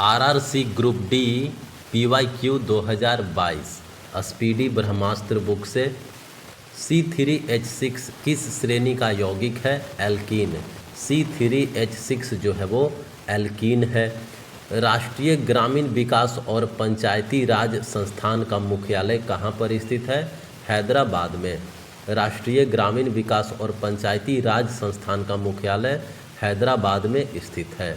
RRC group D PYQ 2022 speedy Brahmastra book से C3H6 किस श्रेणी का यौगिक है? एल्कीन। C3H6 जो है वो एल्कीन है। राष्ट्रीय ग्रामीण विकास और पंचायती राज संस्थान का मुख्यालय कहाँ पर स्थित है? हैदराबाद में। राष्ट्रीय ग्रामीण विकास और पंचायती राज संस्थान का मुख्यालय हैदराबाद में स्थित है।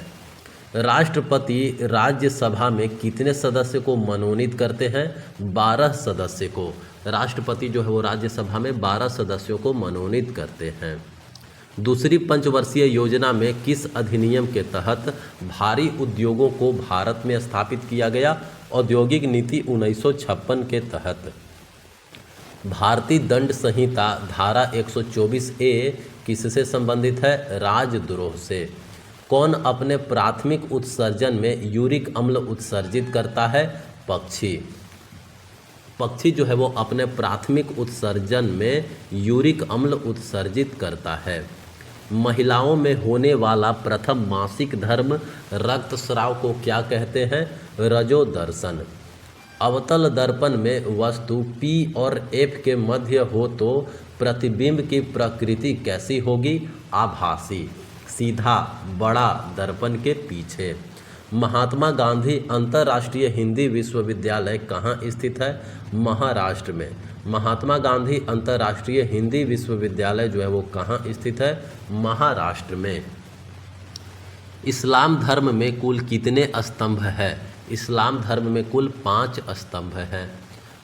राष्ट्रपति राज्यसभा में कितने सदस्य को मनोनीत करते हैं? 12 सदस्य को। राष्ट्रपति जो है वो राज्यसभा में 12 सदस्यों को मनोनीत करते हैं। दूसरी पंचवर्षीय योजना में किस अधिनियम के तहत भारी उद्योगों को भारत में स्थापित किया गया? औद्योगिक नीति 1956 के तहत। भारतीय दंड संहिता धारा 124A किससे संबंधित है? राजद्रोह से। कौन अपने प्राथमिक उत्सर्जन में यूरिक अम्ल उत्सर्जित करता है? पक्षी। पक्षी जो है वो अपने प्राथमिक उत्सर्जन में यूरिक अम्ल उत्सर्जित करता है। महिलाओं में होने वाला प्रथम मासिक धर्म रक्तस्राव को क्या कहते हैं? रजोदर्शन। अवतल दर्पण में वस्तु P और F के मध्य हो तो प्रतिबिंब की प्रकृति कैसी होगी? आभासी, सीधा, बड़ा, दर्पण के पीछे। महात्मा गांधी अंतर्राष्ट्रीय हिंदी विश्वविद्यालय कहाँ स्थित है? महाराष्ट्र में। महात्मा गांधी अंतर्राष्ट्रीय हिंदी विश्वविद्यालय जो है वो कहाँ स्थित है? महाराष्ट्र में। इस्लाम धर्म में कुल कितने स्तंभ है? इस्लाम धर्म में कुल 5 स्तंभ हैं।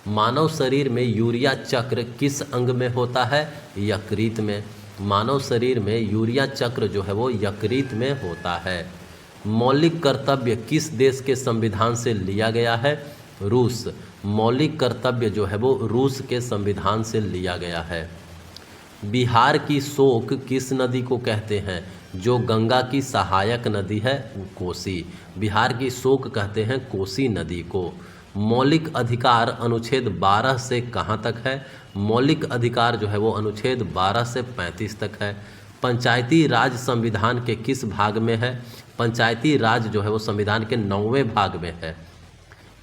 मानव शरीर में यूरिया चक्र किस अंग में होता है? यकृत में। मानव शरीर में यूरिया चक्र जो है वो यकृत में होता है। मौलिक कर्तव्य किस देश के संविधान से लिया गया है? रूस। मौलिक कर्तव्य जो है वो रूस के संविधान से लिया गया है। बिहार की शोक किस नदी को कहते हैं? जो गंगा की सहायक नदी है कोसी। बिहार की शोक कहते हैं कोसी नदी को। मौलिक अधिकार अनुच्छेद 12 से कहाँ तक है? मौलिक अधिकार जो है वो अनुच्छेद 12 से 35 तक है। पंचायती राज संविधान के किस भाग में है? पंचायती राज जो है वो संविधान के 9वें भाग में है।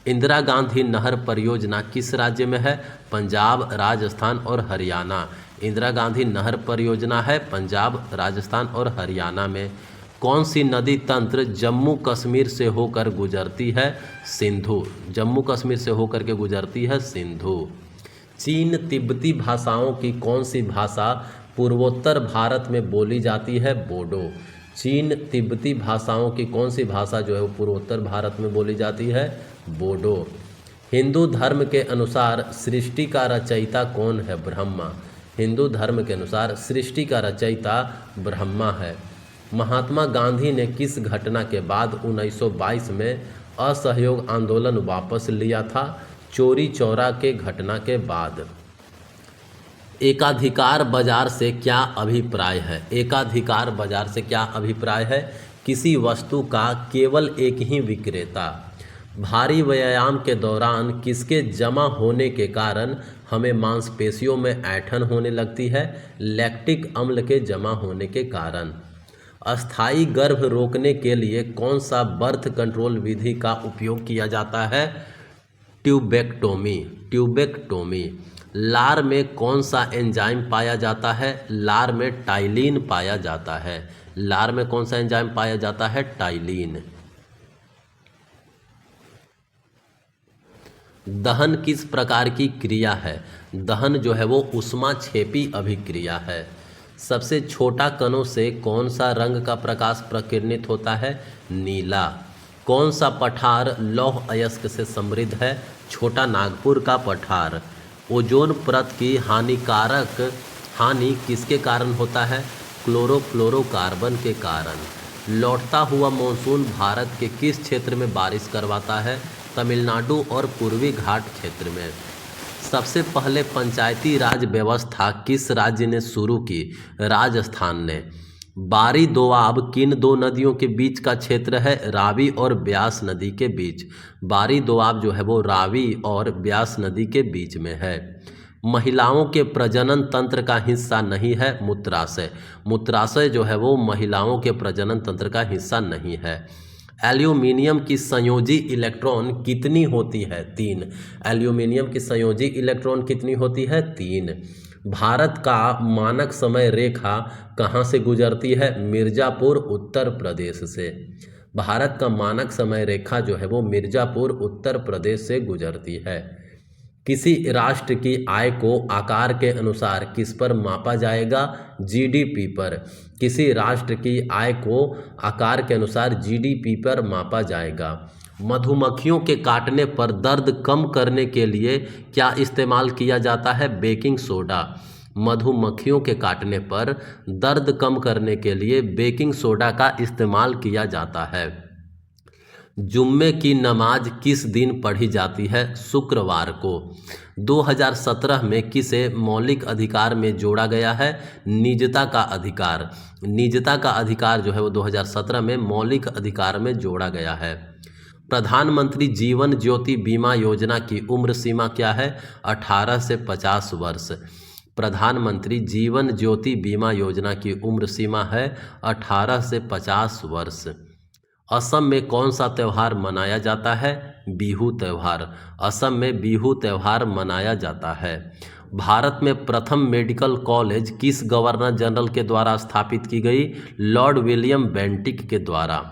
इंदिरा गांधी नहर परियोजना किस राज्य में है? पंजाब, राजस्थान और हरियाणा। इंदिरा गांधी नहर परियोजना है पंजाब, राजस्थान और हरियाणा में। कौन सी नदी तंत्र जम्मू कश्मीर से होकर गुजरती है? सिंधु। जम्मू कश्मीर से होकर के गुजरती है सिंधु। चीन तिब्बती भाषाओं की कौन सी भाषा पूर्वोत्तर भारत में बोली जाती है? बोडो। चीन तिब्बती भाषाओं की कौन सी भाषा जो है वो पूर्वोत्तर भारत में बोली जाती है? बोडो। हिंदू धर्म के अनुसार सृष्टि का रचयिता कौन है? ब्रह्मा। हिंदू धर्म के अनुसार सृष्टि का रचयिता ब्रह्मा है। महात्मा गांधी ने किस घटना के बाद 1922 में असहयोग आंदोलन वापस लिया था? चोरी चौरा के घटना के बाद। एकाधिकार बाजार से क्या अभिप्राय है? एकाधिकार बाजार से क्या अभिप्राय है? किसी वस्तु का केवल एक ही विक्रेता। भारी व्यायाम के दौरान किसके जमा होने के कारण हमें मांसपेशियों में ऐंठन होने लगती है? लैक्टिक अम्ल के जमा होने के कारण। अस्थायी गर्भ रोकने के लिए कौन सा बर्थ कंट्रोल विधि का उपयोग किया जाता है? ट्यूबेक्टोमी। ट्यूबेक्टोमी। लार में कौन सा एंजाइम पाया जाता है? लार में टाइलिन पाया जाता है। लार में कौन सा एंजाइम पाया जाता है? टाइलिन। दहन किस प्रकार की क्रिया है? दहन जो है वो ऊष्माक्षेपी अभिक्रिया है। सबसे छोटा कणों से कौन सा रंग का प्रकाश प्रकीर्णित होता है? नीला। कौन सा पठार लौह अयस्क से समृद्ध है? छोटा नागपुर का पठार। ओजोन परत की हानि किसके कारण होता है? क्लोरोफ्लोरोकार्बन के कारण। लौटता हुआ मानसून भारत के किस क्षेत्र में बारिश करवाता है? तमिलनाडु और पूर्वी घाट क्षेत्र में। सबसे पहले पंचायती राज व्यवस्था किस राज्य ने शुरू की? राजस्थान ने। बारी दोआब किन दो नदियों के बीच का क्षेत्र है? रावी और ब्यास नदी के बीच। बारी दोआब जो है वो रावी और ब्यास नदी के बीच में है। महिलाओं के प्रजनन तंत्र का हिस्सा नहीं है? मूत्राशय। मूत्राशय जो है वो महिलाओं के प्रजनन तंत्र का हिस्सा नहीं है। एल्यूमिनियम की संयोजी इलेक्ट्रॉन कितनी होती है? 3। एल्यूमिनियम की संयोजी इलेक्ट्रॉन कितनी होती है? 3। भारत का मानक समय रेखा कहाँ से गुजरती है? मिर्ज़ापुर उत्तर प्रदेश से। भारत का मानक समय रेखा जो है वो मिर्ज़ापुर उत्तर प्रदेश से गुजरती है। किसी राष्ट्र की आय को आकार के अनुसार किस पर मापा जाएगा? जीडीपी पर। किसी राष्ट्र की आय को आकार के अनुसार जीडीपी पर मापा जाएगा। मधुमक्खियों के काटने पर दर्द कम करने के लिए क्या इस्तेमाल किया जाता है? Baking soda. मधुमक्खियों के काटने पर दर्द कम करने के लिए बेकिंग सोडा का इस्तेमाल किया जाता है। जुम्मे की नमाज किस दिन पढ़ी जाती है? शुक्रवार को। 2017 में किसे मौलिक अधिकार में जोड़ा गया है? निजता का अधिकार। निजता का अधिकार जो है वो 2017 में मौलिक अधिकार में जोड़ा गया है। प्रधानमंत्री जीवन ज्योति बीमा योजना की उम्र सीमा क्या है? 18 से 50 वर्ष। प्रधानमंत्री जीवन ज्योति बीमा योजना की उम्र सीमा है 18 से 50 वर्ष। असम में कौन सा त्यौहार मनाया जाता है? बिहू त्यौहार। असम में बिहू त्यौहार मनाया जाता है। भारत में प्रथम मेडिकल कॉलेज किस गवर्नर जनरल के द्वारा स्थापित की गई? लॉर्ड विलियम बेंटिक के द्वारा।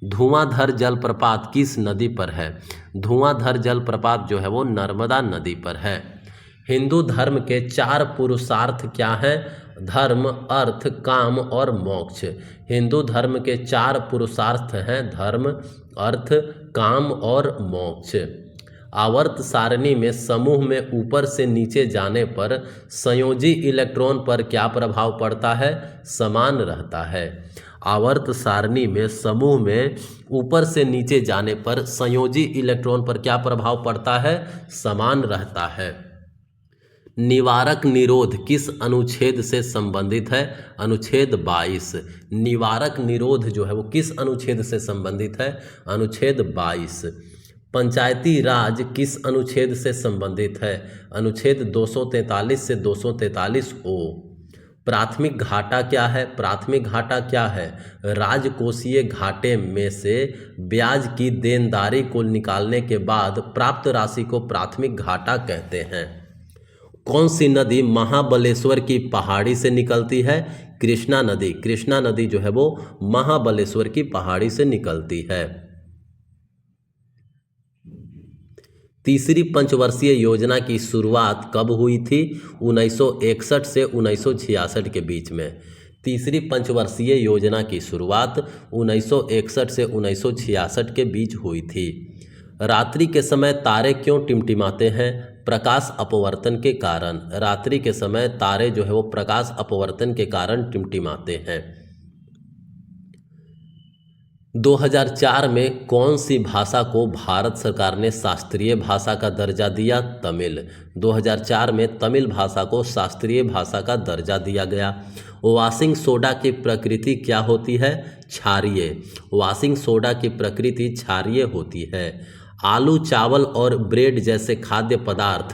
धुआंधर जलप्रपात किस नदी पर है? धुआंधर जलप्रपात जो है वो नर्मदा नदी पर है। हिंदू धर्म के 4 पुरुषार्थ क्या हैं? धर्म, अर्थ, काम और मोक्ष। हिंदू धर्म के 4 पुरुषार्थ हैं धर्म, अर्थ, काम और मोक्ष। आवर्त सारणी में समूह में ऊपर से नीचे जाने पर संयोजी इलेक्ट्रॉन पर क्या प्रभाव पड़ता है? समान रहता है। आवर्त सारणी में समूह में ऊपर से नीचे जाने पर संयोजी इलेक्ट्रॉन पर क्या प्रभाव पड़ता है? समान रहता है। निवारक निरोध किस अनुच्छेद से संबंधित है? अनुच्छेद 22। निवारक निरोध जो है वो किस अनुच्छेद से संबंधित है? अनुच्छेद 22। पंचायती राज किस अनुच्छेद से संबंधित है? अनुच्छेद 243 से 243 ओ। प्राथमिक घाटा क्या है? प्राथमिक घाटा क्या है? राजकोषीय घाटे में से ब्याज की देनदारी को निकालने के बाद प्राप्त राशि को प्राथमिक घाटा कहते हैं। कौन सी नदी महाबलेश्वर की पहाड़ी से निकलती है? कृष्णा नदी। कृष्णा नदी जो है वो महाबलेश्वर की पहाड़ी से निकलती है। तीसरी पंचवर्षीय योजना की शुरुआत कब हुई थी? 1961 से 1966 के बीच में। तीसरी पंचवर्षीय योजना की शुरुआत 1961 से 1966 के बीच हुई थी। रात्रि के समय तारे क्यों टिमटिमाते हैं? प्रकाश अपवर्तन के कारण। रात्रि के समय तारे जो है वो प्रकाश अपवर्तन के कारण टिमटिमाते हैं। 2004 में कौन सी भाषा को भारत सरकार ने शास्त्रीय भाषा का दर्जा दिया? तमिल। 2004 में तमिल भाषा को शास्त्रीय भाषा का दर्जा दिया गया। वॉशिंग सोडा की प्रकृति क्या होती है? क्षारीय। वॉशिंग सोडा की प्रकृति क्षारीय होती है। आलू, चावल और ब्रेड जैसे खाद्य पदार्थ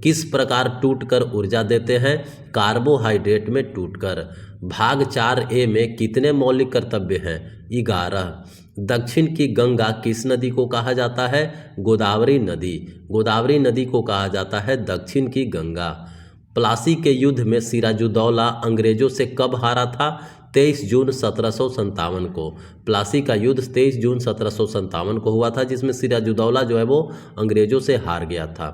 किस प्रकार टूटकर ऊर्जा देते हैं? कार्बोहाइड्रेट में टूटकर। भाग 4a में कितने मौलिक कर्तव्य हैं? 11। दक्षिण की गंगा किस नदी को कहा जाता है? गोदावरी नदी। गोदावरी नदी को कहा जाता है दक्षिण की गंगा। प्लासी के युद्ध में सिराजुद्दौला अंग्रेजों से कब हारा था? 23 जून 1757 को। प्लासी का युद्ध 23 जून 1757 को हुआ था, जिसमें सिराजुद्दौला जो है वो अंग्रेजों से हार गया था।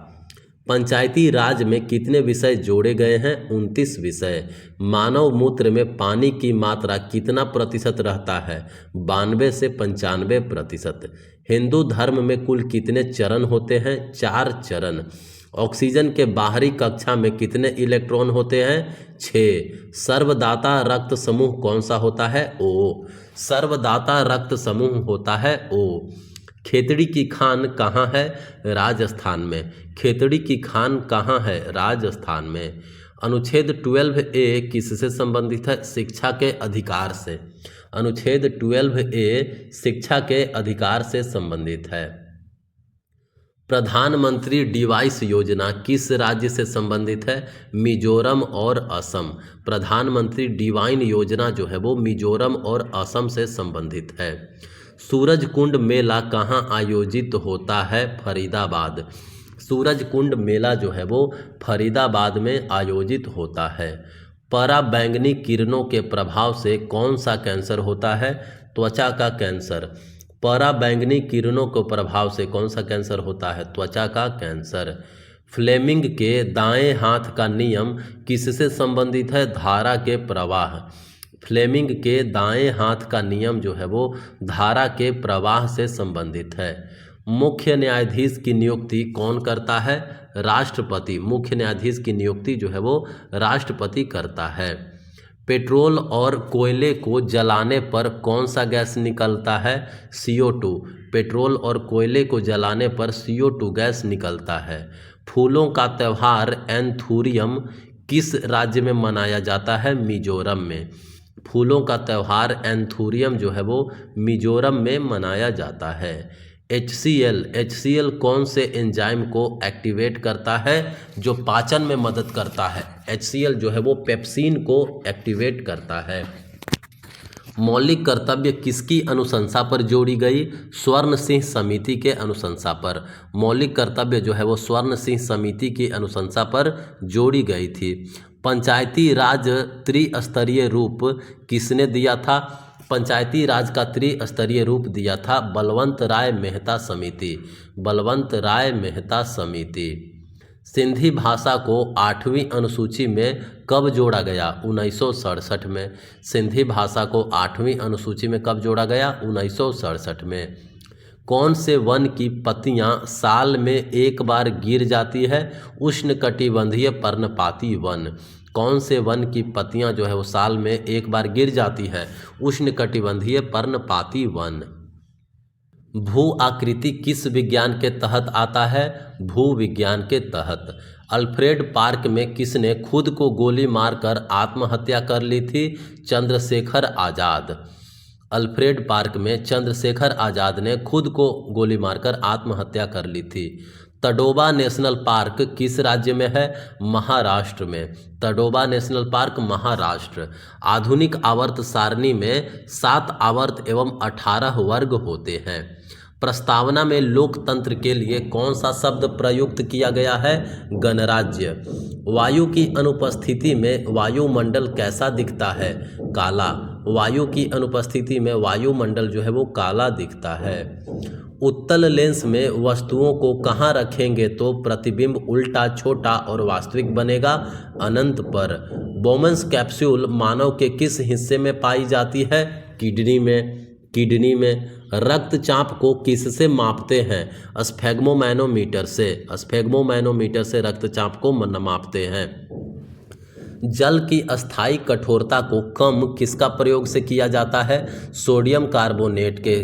पंचायती राज में कितने विषय जोड़े गए हैं? 29 विषय। मानव मूत्र में पानी की मात्रा कितना प्रतिशत रहता है? 92 से 95%। हिंदू धर्म में कुल कितने चरण होते हैं? 4 चरण। ऑक्सीजन के बाहरी कक्षा में कितने इलेक्ट्रॉन होते हैं? 6। सर्वदाता रक्त समूह कौन सा होता है? O। सर्वदाता रक्त समूह होता है O। खेतड़ी की खान कहाँ है? राजस्थान में। खेतड़ी की खान कहाँ है? राजस्थान में। अनुच्छेद 12A किससे संबंधित है? शिक्षा के अधिकार से। अनुच्छेद 12A शिक्षा के अधिकार से संबंधित है। प्रधानमंत्री डिवाइस योजना किस राज्य से संबंधित है? मिजोरम और असम। प्रधानमंत्री डिवाइन योजना जो है वो मिजोरम और असम से संबंधित है। सूरजकुंड मेला कहाँ आयोजित होता है? फरीदाबाद। सूरजकुंड मेला जो है वो फरीदाबाद में आयोजित होता है। पराबैंगनी किरणों के प्रभाव से कौन सा कैंसर होता है? त्वचा का कैंसर। पराबैंगनी किरणों के प्रभाव से कौन सा कैंसर होता है? त्वचा का कैंसर। फ्लेमिंग के दाएं हाथ का नियम किससे संबंधित है? धारा के प्रवाह। फ्लेमिंग के दाएं हाथ का नियम जो है वो धारा के प्रवाह से संबंधित है। मुख्य न्यायाधीश की नियुक्ति कौन करता है? राष्ट्रपति। मुख्य न्यायाधीश की नियुक्ति जो है वो राष्ट्रपति करता है। पेट्रोल और कोयले को जलाने पर कौन सा गैस निकलता है? CO2। पेट्रोल और कोयले को जलाने पर CO2 गैस निकलता है। फूलों का त्यौहार एंथूरियम किस राज्य में मनाया जाता है? मिजोरम में। फूलों का त्यौहार एंथूरियम जो है वो मिजोरम में मनाया जाता है। HCl कौन से एंजाइम को एक्टिवेट करता है? जो पाचन में मदद करता है। HCl जो है वो पेप्सिन को एक्टिवेट करता है। मौलिक कर्तव्य किसकी अनुशंसा पर जोड़ी गई? स्वर्ण सिंह समिति के अनुशंसा पर। मौलिक कर्तव्य जो है वो स्वर्ण सिंह समिति की अनुशंसा पर जोड़ी गई थी। पंचायती राज त्रिस्तरीय रूप किसने दिया था? पंचायती राज का त्रिस्तरीय रूप दिया था बलवंत राय मेहता समिति। बलवंत राय मेहता समिति। सिंधी भाषा को 8वीं अनुसूची में कब जोड़ा गया? 1967 में। सिंधी भाषा को 8वीं अनुसूची में कब जोड़ा गया? 1967 में। कौन से वन की पत्तियां साल में एक बार गिर जाती है? उष्णकटिबंधीय पर्णपाती वन। कौन से वन की पत्तियां जो है वो साल में एक बार गिर जाती है? उष्णकटिबंधीय पर्णपाती वन। भू आकृति किस विज्ञान के तहत आता है? भू विज्ञान के तहत। अल्फ्रेड पार्क में किसने खुद को गोली मारकर आत्महत्या कर ली थी? चंद्रशेखर आज़ाद। अल्फ्रेड पार्क में चंद्रशेखर आज़ाद ने खुद को गोली मारकर आत्महत्या कर ली थी। तडोबा नेशनल पार्क किस राज्य में है? महाराष्ट्र में। Tadoba national park Maharashtra. आधुनिक आवर्त सारणी में 7 आवर्त एवं 18 वर्ग होते हैं। प्रस्तावना में लोकतंत्र के लिए कौन सा शब्द प्रयुक्त किया गया है? गणराज्य। वायु की अनुपस्थिति में वायुमंडल कैसा दिखता है? काला। वायु की अनुपस्थिति में वायुमंडल जो है वो काला दिखता है। उत्तल लेंस में वस्तुओं को कहाँ रखेंगे तो प्रतिबिंब उल्टा, छोटा और वास्तविक बनेगा? अनंत पर। बोमन्स कैप्सूल मानव के किस हिस्से में पाई जाती है? किडनी में। किडनी में। रक्तचाप को किससे मापते हैं? स्फेग्मोमैनोमीटर से। स्फेग्मोमैनोमीटर से रक्तचाप को मापते हैं। जल की अस्थायी कठोरता को कम किसका प्रयोग से किया जाता है? सोडियम कार्बोनेट के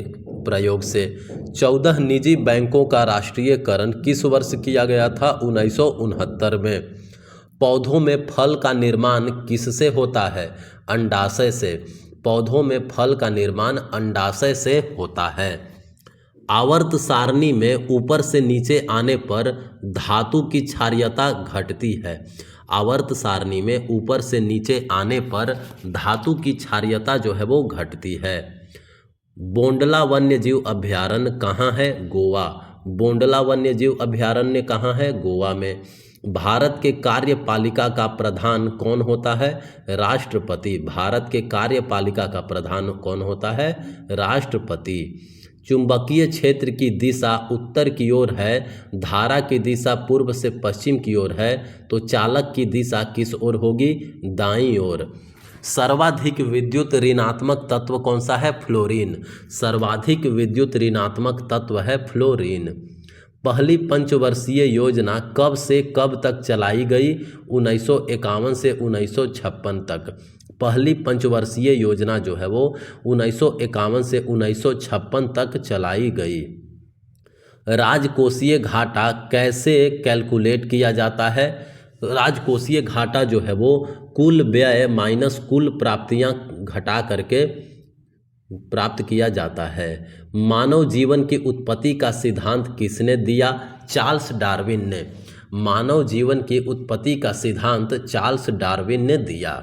प्रयोग से। 14 निजी बैंकों का राष्ट्रीयकरण किस वर्ष किया गया था? 1969 में। पौधों में फल का निर्माण किससे होता है? अंडाशय से। पौधों में फल का निर्माण अंडाशय से होता है। आवर्त सारणी में ऊपर से नीचे आने पर धातु की क्षारीयता घटती है। आवर्त सारणी में ऊपर से नीचे आने पर धातु की क्षारीयता जो है वो घटती है। बोंडला वन्यजीव अभयारण्य कहाँ है? गोवा। बोंडला वन्यजीव अभयारण्य कहाँ है? गोवा में। भारत के कार्यपालिका का प्रधान कौन होता है? राष्ट्रपति। भारत के कार्यपालिका का प्रधान कौन होता है? राष्ट्रपति। चुंबकीय क्षेत्र की दिशा उत्तर की ओर है, धारा की दिशा पूर्व से पश्चिम की ओर है, तो चालक की दिशा किस ओर होगी? दाईं ओर। सर्वाधिक विद्युत ऋणात्मक तत्व कौन सा है? फ्लोरीन। सर्वाधिक विद्युत ऋणात्मक तत्व है फ्लोरीन। पहली पंचवर्षीय योजना कब से कब तक चलाई गई? 1951 से 1956 तक। पहली पंचवर्षीय योजना जो है वो 1951 से 1956 तक चलाई गई। राजकोषीय घाटा कैसे कैलकुलेट किया जाता है? राजकोषीय घाटा जो है वो कुल व्यय माइनस कुल प्राप्तियां घटा करके प्राप्त किया जाता है। मानव जीवन की उत्पत्ति का सिद्धांत किसने दिया? चार्ल्स डार्विन ने। मानव जीवन की उत्पत्ति का सिद्धांत चार्ल्स डार्विन ने दिया।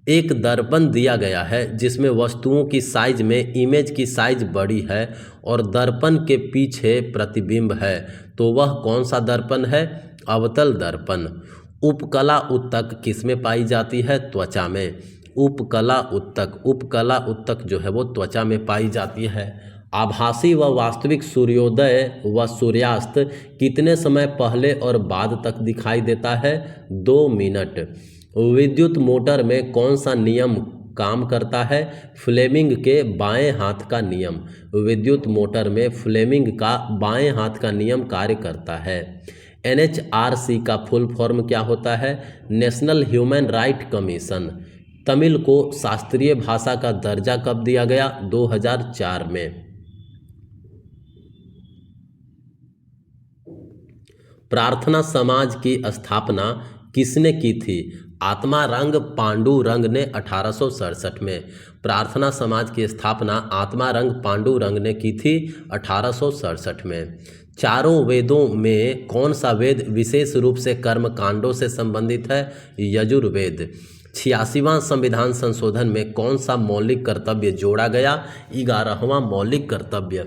एक दर्पण दिया गया है जिसमें वस्तुओं की साइज में इमेज की साइज बड़ी है और दर्पण के पीछे प्रतिबिंब है, तो वह कौन सा दर्पण है? अवतल दर्पण। उपकला उत्तक किस में पाई जाती है? त्वचा में। उपकला उत्तक जो है वो त्वचा में पाई जाती है। आभासी व वास्तविक सूर्योदय व सूर्यास्त कितने समय पहले और बाद तक दिखाई देता है? 2 मिनट। विद्युत मोटर में कौन सा नियम काम करता है? फ्लेमिंग के बाएं हाथ का नियम। विद्युत मोटर में फ्लेमिंग का बाएं हाथ का नियम कार्य करता है। NHRC का फुल फॉर्म क्या होता है? National human right commission. Tamil को शास्त्रीय भाषा का दर्जा कब दिया गया? 2004 में। प्रार्थना समाज की स्थापना किसने की थी? आत्मारंग पांडुरंग ने 1867 में। प्रार्थना समाज की स्थापना आत्मारंग पांडुरंग ने की थी 1867 में। चारों वेदों में कौन सा वेद विशेष रूप से कर्म कांडों से संबंधित है? यजुर्वेद। 86वां संविधान संशोधन में कौन सा मौलिक कर्तव्य जोड़ा गया? 11वां मौलिक कर्तव्य।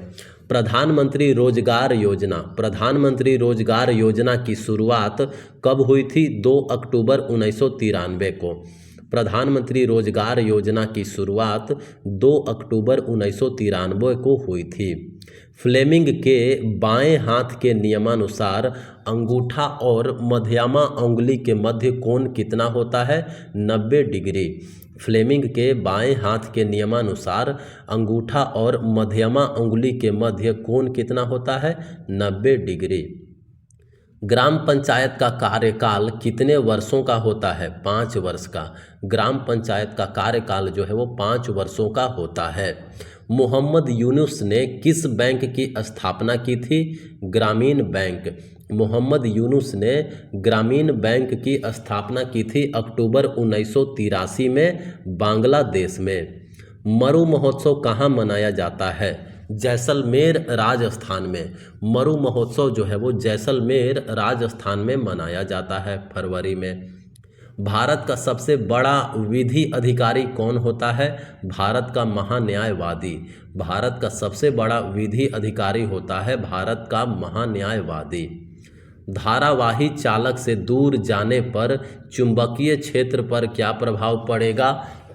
प्रधानमंत्री रोजगार योजना की शुरुआत कब हुई थी? 2 अक्टूबर 1993 को। प्रधानमंत्री रोजगार योजना की शुरुआत 2 अक्टूबर 1993 को हुई थी। फ्लेमिंग के बाएं हाथ के नियमानुसार अंगूठा और मध्यमा उंगली के मध्य कोण कितना होता है? 90 डिग्री। फ्लेमिंग के बाएं हाथ के नियमानुसार अंगूठा और मध्यमा उंगली के मध्य कोण कितना होता है? 90 डिग्री। ग्राम पंचायत का कार्यकाल कितने वर्षों का होता है? 5 वर्ष का। ग्राम पंचायत का कार्यकाल जो है वो 5 वर्षों का होता है। मोहम्मद यूनुस ने किस बैंक की स्थापना की थी? ग्रामीण बैंक। मोहम्मद यूनुस ने ग्रामीण बैंक की स्थापना की थी अक्टूबर 1983 में बांग्लादेश में। मरु महोत्सव कहाँ मनाया जाता है? जैसलमेर राजस्थान में। मरु महोत्सव जो है वो जैसलमेर राजस्थान में मनाया जाता है फरवरी में। भारत का सबसे बड़ा विधि अधिकारी कौन होता है? भारत का महान्यायवादी। भारत का सबसे बड़ा विधि अधिकारी होता है भारत का महान्यायवादी। धारावाही चालक से दूर जाने पर चुंबकीय क्षेत्र पर क्या प्रभाव पड़ेगा?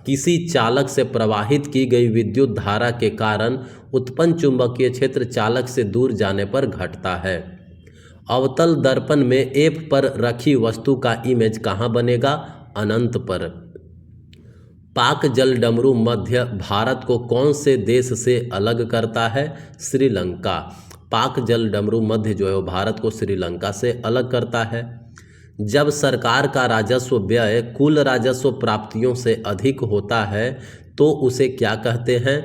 किसी चालक से प्रवाहित की गई विद्युत धारा के कारण उत्पन्न चुंबकीय क्षेत्र चालक से दूर जाने पर घटता है। अवतल दर्पण में F पर रखी वस्तु का इमेज कहाँ बनेगा? अनंत पर। पाक जल डमरू मध्य भारत को कौन से देश से अलग करता है? श्रीलंका। पाक जल डमरू मध्य जो है वो भारत को श्रीलंका से अलग करता है। जब सरकार का राजस्व व्यय कुल राजस्व प्राप्तियों से अधिक होता है तो उसे क्या कहते हैं?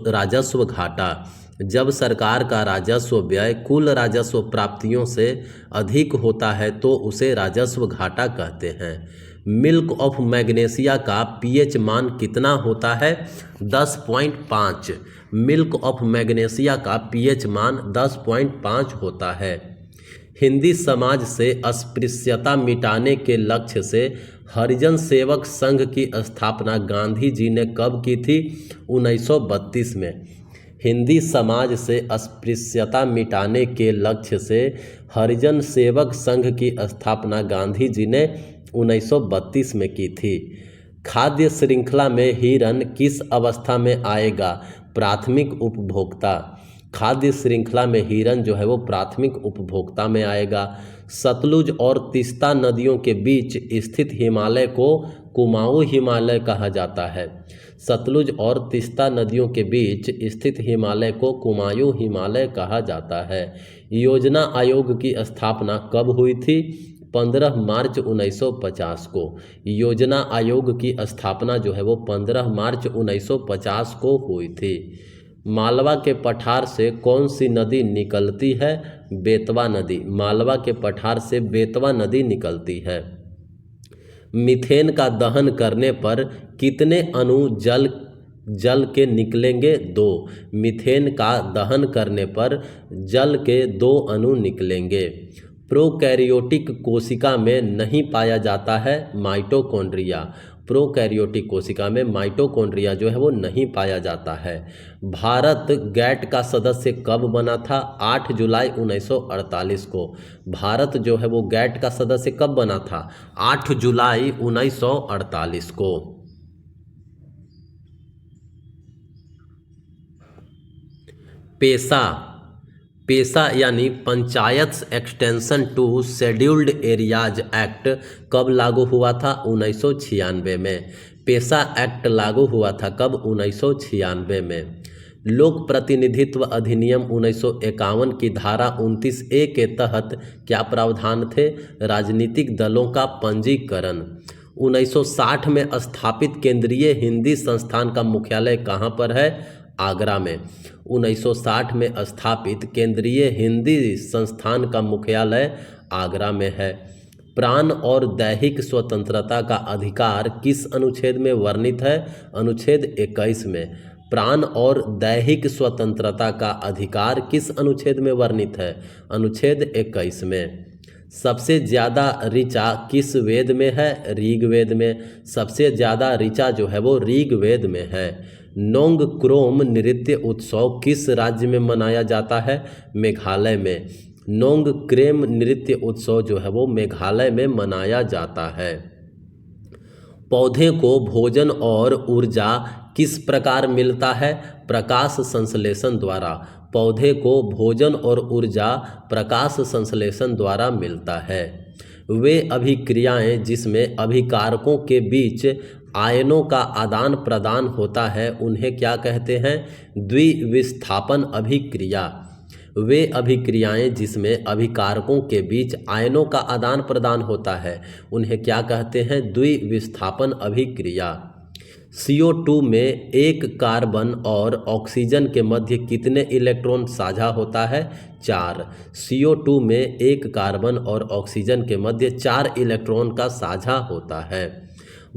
राजस्व घाटा। जब सरकार का राजस्व व्यय कुल राजस्व प्राप्तियों से अधिक होता है तो उसे राजस्व घाटा कहते हैं। मिल्क ऑफ मैग्नेशिया का पीएच मान कितना होता है? 10.5। मिल्क ऑफ मैग्नेशिया का पीएच मान 10.5 होता है। हिंदी समाज से अस्पृश्यता मिटाने के लक्ष्य से हरिजन सेवक संघ की स्थापना गांधी जी ने कब की थी? 1932 में। हिंदी समाज से अस्पृश्यता मिटाने के लक्ष्य से हरिजन सेवक संघ की स्थापना गांधी जी ने 1932 में की थी। खाद्य श्रृंखला में हिरन किस अवस्था में आएगा? प्राथमिक उपभोक्ता। खाद्य श्रृंखला में हिरन जो है वो प्राथमिक उपभोक्ता में आएगा। सतलुज और तीस्ता नदियों के बीच स्थित हिमालय को कुमाऊं हिमालय कहा जाता है। सतलुज और तीस्ता नदियों के बीच स्थित हिमालय को कुमाऊं हिमालय कहा जाता है। योजना आयोग की स्थापना कब हुई थी? 15 मार्च 1950 को। योजना आयोग की स्थापना जो है वो 15 मार्च 1950 को हुई थी। मालवा के पठार से कौन सी नदी निकलती है? बेतवा नदी। मालवा के पठार से बेतवा नदी निकलती है। मीथेन का दहन करने पर कितने अणु जल के निकलेंगे? 2। मीथेन का दहन करने पर जल के 2 अणु निकलेंगे। प्रोकैरियोटिक कोशिका में नहीं पाया जाता है माइटोकॉन्ड्रिया। प्रोकैरियोटिक कोशिका में माइटोकॉन्ड्रिया जो है वो नहीं पाया जाता है। भारत गैट का सदस्य कब बना था? 8 जुलाई 1948 को। भारत जो है वो गैट का सदस्य कब बना था? 8 जुलाई 1948 को। पेशा यानी panchayat extension to scheduled areas act कब लागू हुआ था? 1996 में। पेशा एक्ट लागू हुआ था कब? 1996 में। लोक प्रतिनिधित्व अधिनियम 1951 की धारा 29A के तहत क्या प्रावधान थे? राजनीतिक दलों का पंजीकरण। 1960 में स्थापित केंद्रीय हिंदी संस्थान का मुख्यालय कहाँ पर है? आगरा में। 1960 में स्थापित केंद्रीय हिंदी संस्थान का मुख्यालय आगरा में है। प्राण और दैहिक स्वतंत्रता का अधिकार किस अनुच्छेद में वर्णित है? अनुच्छेद 21 में। प्राण और दैहिक स्वतंत्रता का अधिकार किस अनुच्छेद में वर्णित है? अनुच्छेद 21 में। सबसे ज़्यादा ऋचा किस वेद में है? ऋग्वेद में। सबसे ज़्यादा ऋचा जो है वो ऋग्वेद में है। नोंगक्रोम नृत्य उत्सव किस राज्य में मनाया जाता है? मेघालय में। नोंगक्रेम नृत्य उत्सव जो है वो मेघालय में मनाया जाता है। पौधे को भोजन और ऊर्जा किस प्रकार मिलता है? प्रकाश संश्लेषण द्वारा। पौधे को भोजन और ऊर्जा प्रकाश संश्लेषण द्वारा मिलता है। वे अभिक्रियाएं जिसमें अभिकारकों के बीच आयनों का आदान प्रदान होता है उन्हें क्या कहते हैं? द्विविस्थापन अभिक्रिया। वे अभिक्रियाएं जिसमें अभिकारकों के बीच आयनों का आदान प्रदान होता है उन्हें क्या कहते हैं? द्विविस्थापन अभिक्रिया। CO2 में एक कार्बन और ऑक्सीजन के मध्य कितने इलेक्ट्रॉन साझा होता है? 4। CO2 में एक कार्बन और ऑक्सीजन के मध्य 4 इलेक्ट्रॉन का साझा होता है।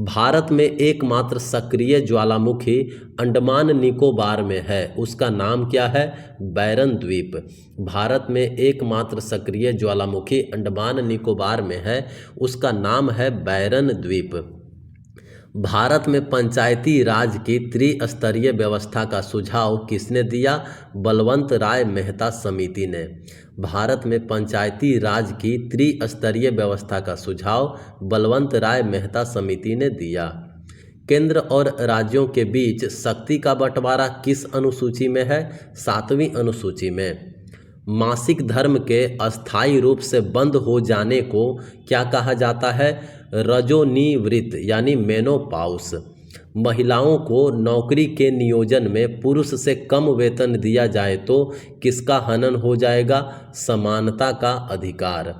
भारत में एकमात्र सक्रिय ज्वालामुखी अंडमान निकोबार में है, उसका नाम क्या है? बैरन द्वीप। भारत में एकमात्र सक्रिय ज्वालामुखी अंडमान निकोबार में है, उसका नाम है बैरन द्वीप। भारत में पंचायती राज की त्रिस्तरीय व्यवस्था का सुझाव किसने दिया? बलवंत राय मेहता समिति ने। भारत में पंचायती राज की त्रिस्तरीय व्यवस्था का सुझाव बलवंत राय मेहता समिति ने दिया। केंद्र और राज्यों के बीच शक्ति का बंटवारा किस अनुसूची में है? 7वीं अनुसूची में। मासिक धर्म के अस्थायी रूप से बंद हो जाने को क्या कहा जाता है? रजोनिवृत्त यानी मेनोपाउस। महिलाओं को नौकरी के नियोजन में पुरुष से कम वेतन दिया जाए तो किसका हनन हो जाएगा? समानता का अधिकार।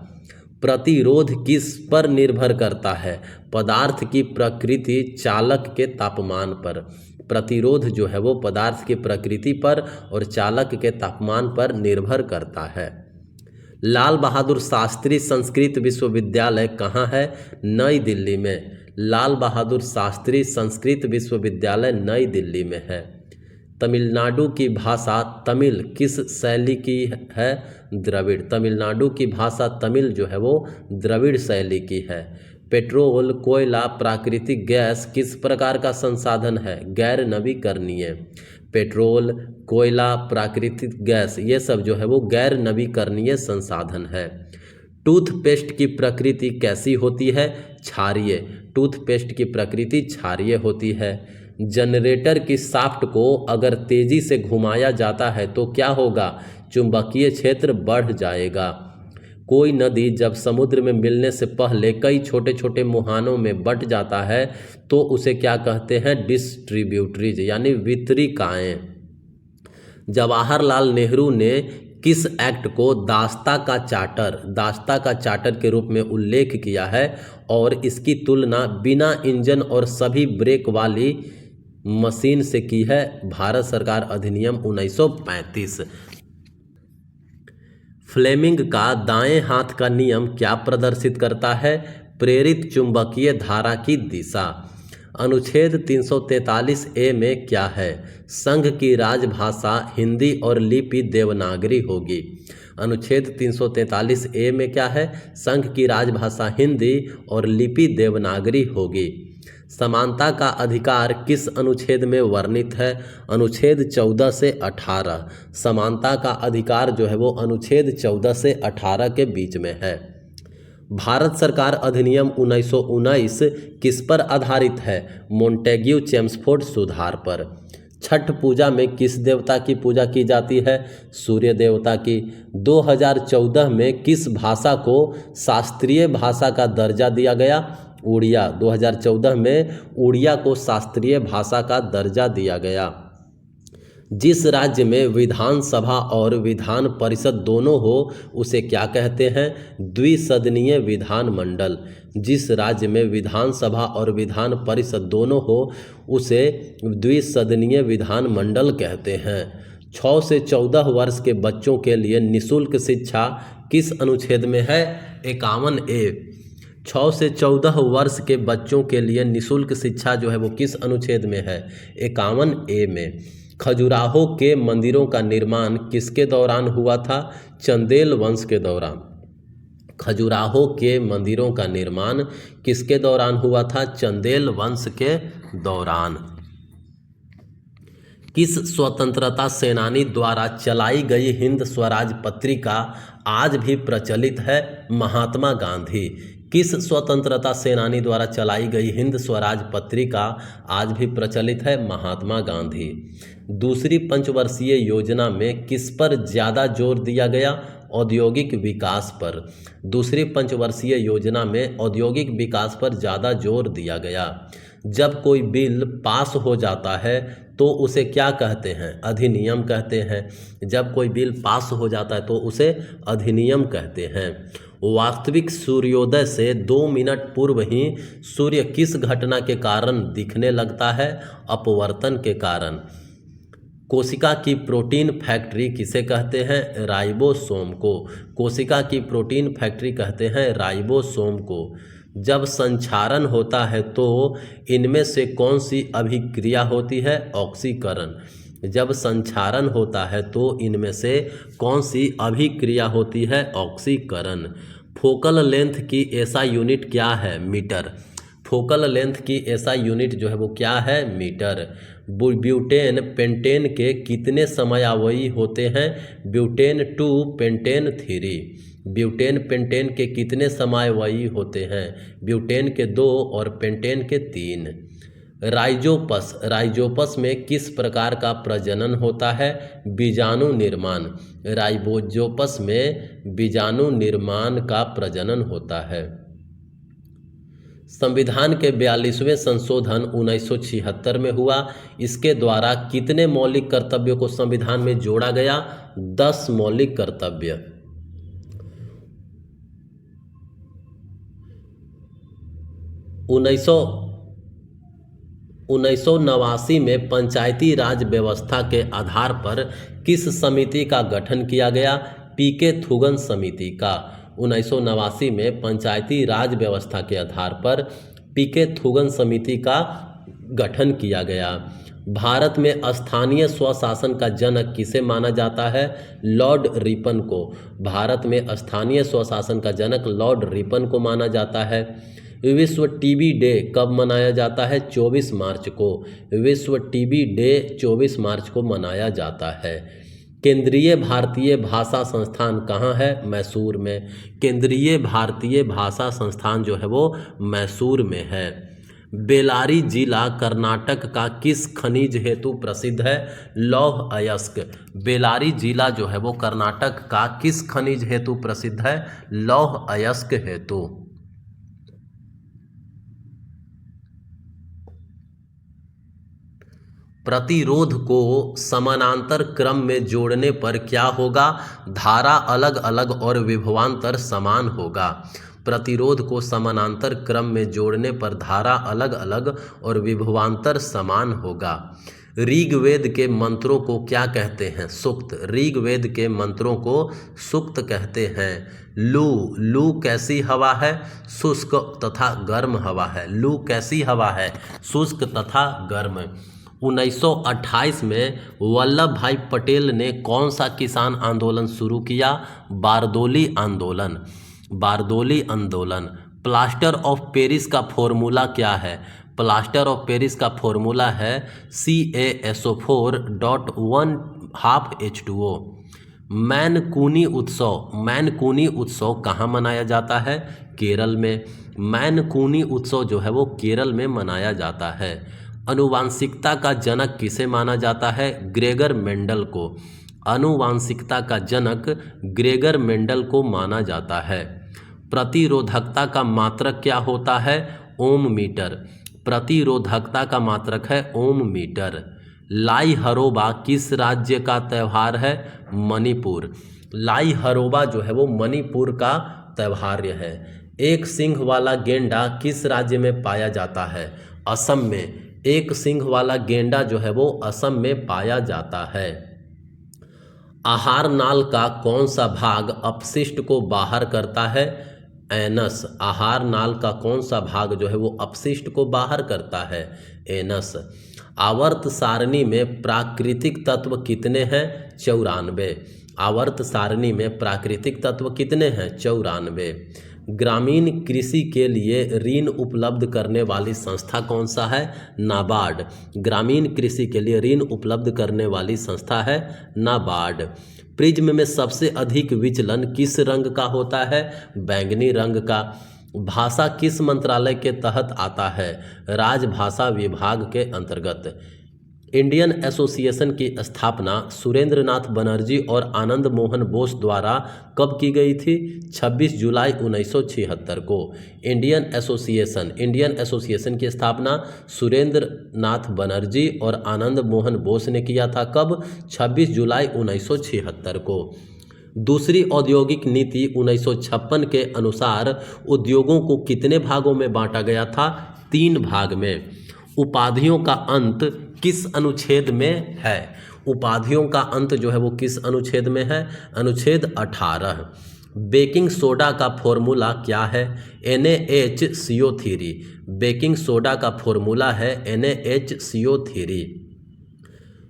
प्रतिरोध किस पर निर्भर करता है? पदार्थ की प्रकृति चालक के तापमान पर। प्रतिरोध जो है वो पदार्थ की प्रकृति पर और चालक के तापमान पर निर्भर करता है। लाल बहादुर शास्त्री संस्कृत विश्वविद्यालय कहाँ है? नई दिल्ली में। लाल बहादुर शास्त्री संस्कृत विश्वविद्यालय नई दिल्ली में है। तमिलनाडु की भाषा तमिल किस शैली की है? द्रविड़। तमिलनाडु की भाषा तमिल जो है वो द्रविड़ शैली की है। पेट्रोल, कोयला, प्राकृतिक गैस किस प्रकार का संसाधन है? गैर नवीकरणीय। पेट्रोल, कोयला, प्राकृतिक गैस ये सब जो है वो गैर नवीकरणीय संसाधन है। टूथपेस्ट की प्रकृति कैसी होती है? क्षारीय। टूथपेस्ट की प्रकृति क्षारीय होती है। जनरेटर की शाफ्ट को अगर तेजी से घुमाया जाता है तो क्या होगा? चुंबकीय क्षेत्र बढ़ जाएगा। कोई नदी जब समुद्र में मिलने से पहले कई छोटे छोटे मुहानों में बंट जाता है तो उसे क्या कहते हैं? डिस्ट्रीब्यूटरीज यानी वितरिकाएं। जवाहरलाल नेहरू ने किस एक्ट को दास्ता का चार्टर के रूप में उल्लेख किया है और इसकी तुलना बिना इंजन और सभी ब्रेक वाली मशीन से की है? भारत सरकार अधिनियम 1935। फ्लेमिंग का दाएं हाथ का नियम क्या प्रदर्शित करता है? प्रेरित चुंबकीय धारा की दिशा। अनुच्छेद 343A में क्या है? संघ की राजभाषा हिंदी और लिपि देवनागरी होगी। अनुच्छेद 343A में क्या है? संघ की राजभाषा हिंदी और लिपि देवनागरी होगी। समानता का अधिकार किस अनुच्छेद में वर्णित है? अनुच्छेद 14 से 18। समानता का अधिकार जो है वो अनुच्छेद 14 से 18 के बीच में है। भारत सरकार अधिनियम 1919 किस पर आधारित है? मोंटेग्यू चेम्सफोर्ड सुधार पर। छठ पूजा में किस देवता की पूजा की जाती है? सूर्य देवता की। 2014 में किस भाषा को शास्त्रीय भाषा का दर्जा दिया गया? उड़िया। 2014 में उड़िया को शास्त्रीय भाषा का दर्जा दिया गया। जिस राज्य में विधानसभा और विधान परिषद दोनों हो उसे क्या कहते हैं? द्विसदनीय विधानमंडल। जिस राज्य में विधानसभा और विधान परिषद दोनों हो उसे द्विसदनीय विधानमंडल कहते हैं। 6 से 14 वर्ष के बच्चों के लिए निःशुल्क शिक्षा किस अनुच्छेद में है? 51A। 6 से 14 वर्ष के बच्चों के लिए निःशुल्क शिक्षा जो है वो किस अनुच्छेद में है? 51A में। खजुराहो के मंदिरों का निर्माण किसके दौरान हुआ था? चंदेल वंश के दौरान। खजुराहो के मंदिरों का निर्माण किसके दौरान हुआ था? चंदेल वंश के दौरान। किस स्वतंत्रता सेनानी द्वारा चलाई गई हिंद स्वराज पत्रिका आज भी प्रचलित है? महात्मा गांधी। किस स्वतंत्रता सेनानी द्वारा चलाई गई हिंद स्वराज पत्रिका आज भी प्रचलित है? महात्मा गांधी। दूसरी पंचवर्षीय योजना में किस पर ज़्यादा जोर दिया गया? औद्योगिक विकास पर। दूसरी पंचवर्षीय योजना में औद्योगिक विकास पर ज़्यादा जोर दिया गया। जब कोई बिल पास हो जाता है तो उसे क्या कहते हैं? अधिनियम कहते हैं। जब कोई बिल पास हो जाता है तो उसे अधिनियम कहते हैं। वास्तविक सूर्योदय से 2 मिनट पूर्व ही सूर्य किस घटना के कारण दिखने लगता है? अपवर्तन के कारण। कोशिका की प्रोटीन फैक्ट्री किसे कहते हैं? राइबोसोम को। कोशिका की प्रोटीन फैक्ट्री कहते हैं राइबोसोम को। जब संक्षारण होता है तो इनमें से कौन सी अभिक्रिया होती है? ऑक्सीकरण। जब संक्षारण होता है तो इनमें से कौन सी अभिक्रिया होती है? ऑक्सीकरण। फोकल लेंथ की ऐसा यूनिट क्या है? मीटर। फोकल लेंथ की ऐसा यूनिट जो है वो क्या है? मीटर। ब्यूटेन पेंटेन के कितने समयावयी होते हैं? Butane 2 pentane 3। ब्यूटेन पेंटेन के कितने समयावयी होते हैं? ब्यूटेन के 2 और पेंटेन के 3। राइजोपस। राइजोपस में किस प्रकार का प्रजनन होता है? बीजाणु निर्माण। राइबोजोपस में बीजाणु निर्माण का प्रजनन होता है। संविधान के 42वें संशोधन 1976 में हुआ। इसके द्वारा कितने मौलिक कर्तव्यों को संविधान में जोड़ा गया? 10 मौलिक कर्तव्य। 1989 में पंचायती राज व्यवस्था के आधार पर किस समिति का गठन किया गया? पीके थुगन समिति का। 1989 में पंचायती राज व्यवस्था के आधार पर पीके थुगन समिति का गठन किया गया। भारत में स्थानीय स्वशासन का जनक किसे माना जाता है? लॉर्ड रिपन को। भारत में स्थानीय स्वशासन का जनक लॉर्ड रिपन को माना जाता है। विश्व टीबी डे कब मनाया जाता है? 24 मार्च को। विश्व टीबी डे 24 मार्च को मनाया जाता है। केंद्रीय भारतीय भाषा संस्थान कहाँ है? मैसूर में। केंद्रीय भारतीय भाषा संस्थान जो है वो मैसूर में है। बेलारी जिला कर्नाटक का किस खनिज हेतु प्रसिद्ध है? लौह अयस्क। बेलारी जिला जो है वो कर्नाटक का किस खनिज हेतु प्रसिद्ध है? लौह अयस्क हेतु। प्रतिरोध को समानांतर क्रम में जोड़ने पर क्या होगा? धारा अलग अलग और विभवांतर समान होगा। प्रतिरोध को समानांतर क्रम में जोड़ने पर धारा अलग अलग और विभवांतर समान होगा। ऋग्वेद के मंत्रों को क्या कहते हैं? सूक्त। ऋग्वेद के मंत्रों को सूक्त कहते हैं। लू। लू कैसी हवा है? शुष्क तथा गर्म हवा है। लू कैसी हवा है? शुष्क तथा गर्म। 1928 में वल्लभ भाई पटेल ने कौन सा किसान आंदोलन शुरू किया? बारदोली आंदोलन। बारदोली आंदोलन। प्लास्टर ऑफ पेरिस का फॉर्मूला क्या है? प्लास्टर ऑफ पेरिस का फॉर्मूला है CaSO4.1/H2O। मैनकूनी उत्सव कहाँ मनाया जाता है? केरल में। मैनकूनी उत्सव जो है वो केरल में मनाया जाता है। अनुवांशिकता का जनक किसे माना जाता है? ग्रेगर मेंडल को। अनुवांशिकता का जनक ग्रेगर मेंडल को माना जाता है। प्रतिरोधकता का मात्रक क्या होता है? ओम मीटर। प्रतिरोधकता का मात्रक है ओम मीटर। लाई हरोबा किस राज्य का त्यौहार है? मणिपुर। लाई हरोबा जो है वो मणिपुर का त्यौहार है। एक सींग वाला गेंडा किस राज्य में पाया जाता है? असम में। एक सींग वाला गेंडा जो है वो असम में पाया जाता है। आहार नाल का कौन सा भाग अपशिष्ट को बाहर करता है? एनस। आहार नाल का कौन सा भाग जो है वो अपशिष्ट को बाहर करता है? एनस। आवर्त सारणी में प्राकृतिक तत्व कितने हैं? 94। आवर्त सारणी में प्राकृतिक तत्व कितने हैं? 94। ग्रामीण कृषि के लिए ऋण उपलब्ध करने वाली संस्था कौन सा है? नाबार्ड। ग्रामीण कृषि के लिए ऋण उपलब्ध करने वाली संस्था है नाबार्ड। प्रिज्म में सबसे अधिक विचलन किस रंग का होता है? बैंगनी रंग का। भाषा किस मंत्रालय के तहत आता है? राजभाषा विभाग के अंतर्गत। इंडियन एसोसिएशन की स्थापना सुरेंद्र नाथ बनर्जी और आनंद मोहन बोस द्वारा कब की गई थी? 26 जुलाई 1976 को। इंडियन एसोसिएशन की स्थापना सुरेंद्र नाथ बनर्जी और आनंद मोहन बोस ने किया था। कब? 26 जुलाई 1976 को। दूसरी औद्योगिक नीति 1956 के अनुसार उद्योगों को कितने भागों में बांटा गया था? 3 भाग में। उपाधियों का अंत किस अनुच्छेद में है? उपाधियों का अंत जो है वो किस अनुच्छेद में है? अनुच्छेद 18। बेकिंग सोडा का फॉर्मूला क्या है? NaHCO3। बेकिंग सोडा का फॉर्मूला है NaHCO3।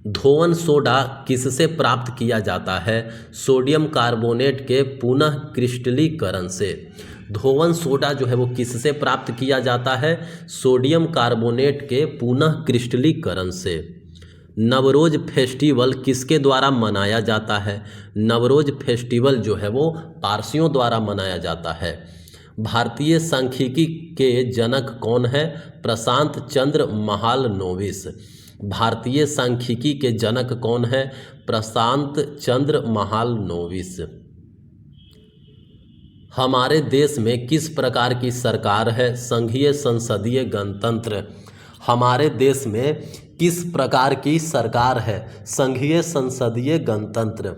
धोवन सोडा किससे प्राप्त किया जाता है? सोडियम कार्बोनेट के पुनः क्रिस्टलीकरण से। धोवन सोडा जो है वो किससे प्राप्त किया जाता है? सोडियम कार्बोनेट के पुनः क्रिस्टलीकरण से। नवरोज फेस्टिवल किसके द्वारा मनाया जाता है? नवरोज फेस्टिवल जो है वो पारसियों द्वारा मनाया जाता है। भारतीय सांख्यिकी के जनक कौन है? प्रशांत चंद्र महालनोबिस। भारतीय सांख्यिकी के जनक कौन है? प्रशांत चंद्र महालनोबिस। हमारे देश में किस प्रकार की सरकार है? संघीय संसदीय गणतंत्र। हमारे देश में किस प्रकार की सरकार है? संघीय संसदीय गणतंत्र।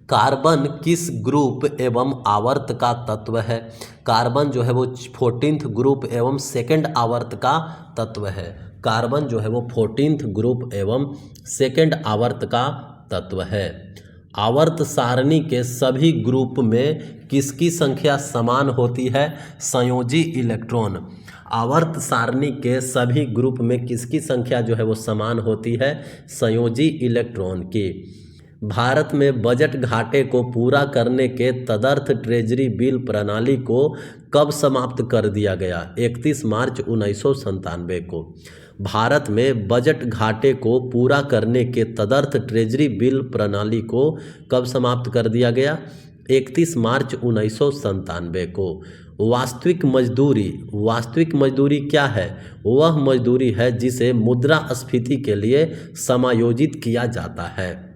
कार्बन किस ग्रुप एवं आवर्त का तत्व है? कार्बन जो है वो 14th ग्रुप एवं सेकंड आवर्त का तत्व है। कार्बन जो है वो 14th ग्रुप एवं सेकंड आवर्त का तत्व है। आवर्त सारणी के सभी ग्रुप में किसकी संख्या समान होती है? संयोजी इलेक्ट्रॉन। आवर्त सारणी के सभी ग्रुप में किसकी संख्या जो है वो समान होती है? संयोजी इलेक्ट्रॉन की। भारत में बजट घाटे को पूरा करने के तदर्थ ट्रेजरी बिल प्रणाली को कब समाप्त कर दिया गया? 31 मार्च 1997 को। भारत में बजट घाटे को पूरा करने के तदर्थ ट्रेजरी बिल प्रणाली को कब समाप्त कर दिया गया? 31 मार्च 1997 को। वास्तविक मजदूरी क्या है? वह मजदूरी है जिसे मुद्रास्फीति के लिए समायोजित किया जाता है।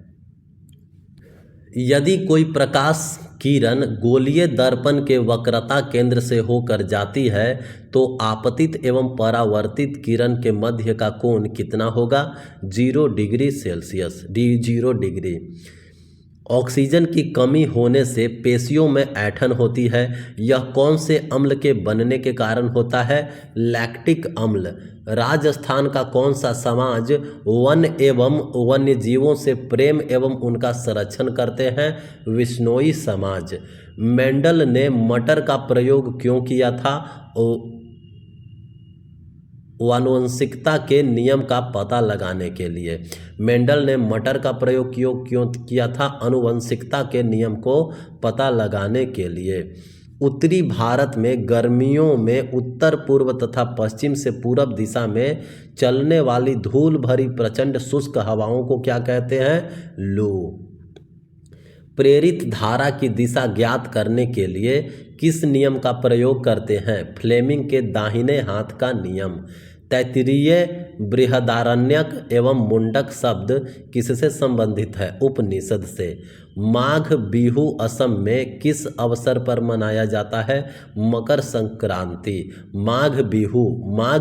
यदि कोई प्रकाश किरण गोलीय दर्पण के वक्रता केंद्र से होकर जाती है तो आपतित एवं परावर्तित किरण के मध्य का कोण कितना होगा? 0 डिग्री सेल्सियस। 0 डिग्री। ऑक्सीजन की कमी होने से पेशियों में ऐंठन होती है। यह कौन से अम्ल के बनने के कारण होता है? लैक्टिक अम्ल। राजस्थान का कौन सा समाज वन एवं वन्य जीवों से प्रेम एवं उनका संरक्षण करते हैं? विश्नोई समाज। मेंडल ने मटर का प्रयोग क्यों किया था? आनुवंशिकता के नियम का पता लगाने के लिए। मेंडल ने मटर का प्रयोग क्यों किया था? आनुवंशिकता के नियम को पता लगाने के लिए। उत्तरी भारत में गर्मियों में उत्तर पूर्व तथा पश्चिम से पूरब दिशा में चलने वाली धूल भरी प्रचंड शुष्क हवाओं को क्या कहते हैं? लू। प्रेरित धारा की दिशा ज्ञात करने के लिए किस नियम का प्रयोग करते हैं? फ्लेमिंग के दाहिने हाथ का नियम। तैत्तिरीय, बृहदारण्यक एवं मुंडक शब्द किससे संबंधित है? उपनिषद से। माघ बिहू असम में किस अवसर पर मनाया जाता है? मकर संक्रांति। माघ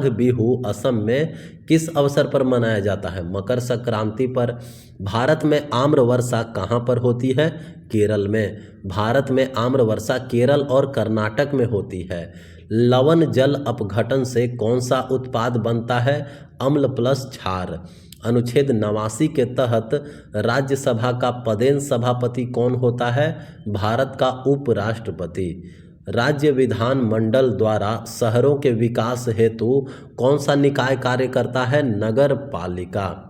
बिहू असम में किस अवसर पर मनाया जाता है? मकर संक्रांति पर। भारत में आम्र वर्षा कहाँ पर होती है? केरल में। भारत में आम्र वर्षा केरल और कर्नाटक में होती है। लवण जल अपघटन से कौन सा उत्पाद बनता है? अम्ल प्लस क्षार। अनुच्छेद 89 के तहत राज्यसभा का पदेन सभापति कौन होता है? भारत का उपराष्ट्रपति। राज्य विधान मंडल द्वारा शहरों के विकास हेतु कौन सा निकाय कार्य करता है? नगर पालिका।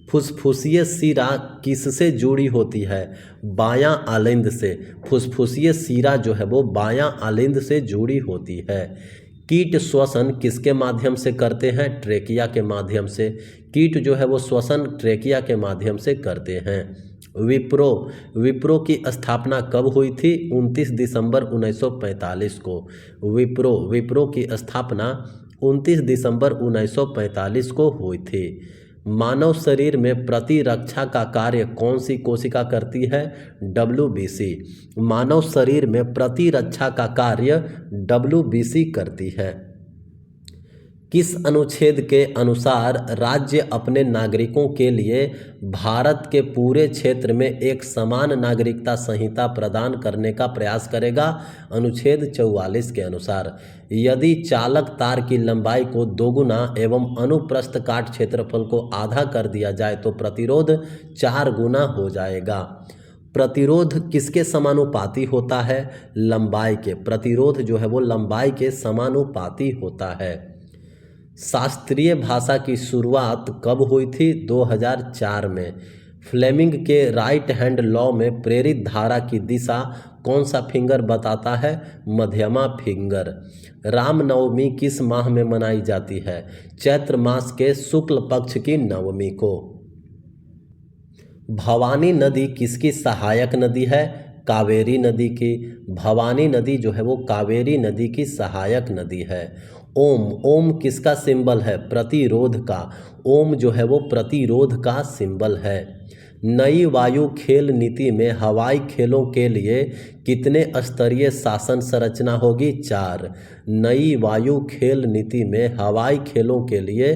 फुसफुसिए शिरा किससे जुड़ी होती है? बायां आलिंद से। फुसफुसिए शिरा जो है वो बायां आलिंद से जुड़ी होती है। कीट श्वसन किसके माध्यम से करते हैं? ट्रेकिया के माध्यम से। कीट जो है वो श्वसन ट्रेकिया के माध्यम से करते हैं। विप्रो की स्थापना कब हुई थी? 29 दिसंबर 1945 को। विप्रो की स्थापना 29 दिसंबर 1945 को हुई थी। मानव शरीर में प्रतिरक्षा का कार्य कौन सी कोशिका करती है? WBC। मानव शरीर में प्रतिरक्षा का कार्य WBC करती है। किस अनुच्छेद के अनुसार राज्य अपने नागरिकों के लिए भारत के पूरे क्षेत्र में एक समान नागरिकता संहिता प्रदान करने का प्रयास करेगा? अनुच्छेद 44 के अनुसार। यदि चालक तार की लंबाई को दोगुना एवं अनुप्रस्थ काट क्षेत्रफल को आधा कर दिया जाए तो प्रतिरोध 4 गुना हो जाएगा। प्रतिरोध किसके समानुपाती होता है? लंबाई के। प्रतिरोध जो है वो लंबाई के समानुपाती होता है। शास्त्रीय भाषा की शुरुआत कब हुई थी? 2004 में। फ्लेमिंग के राइट हैंड लॉ में प्रेरित धारा की दिशा कौन सा फिंगर बताता है? मध्यमा फिंगर। रामनवमी किस माह में मनाई जाती है? चैत्र मास के शुक्ल पक्ष की नवमी को। भवानी नदी किसकी सहायक नदी है? कावेरी नदी की। भवानी नदी जो है वो कावेरी नदी की सहायक नदी है। ओम किसका सिंबल है? प्रतिरोध का। ओम जो है वो प्रतिरोध का सिंबल है। नई वायु खेल नीति में हवाई खेलों के लिए कितने स्तरीय शासन संरचना होगी? 4। नई वायु खेल नीति में हवाई खेलों के लिए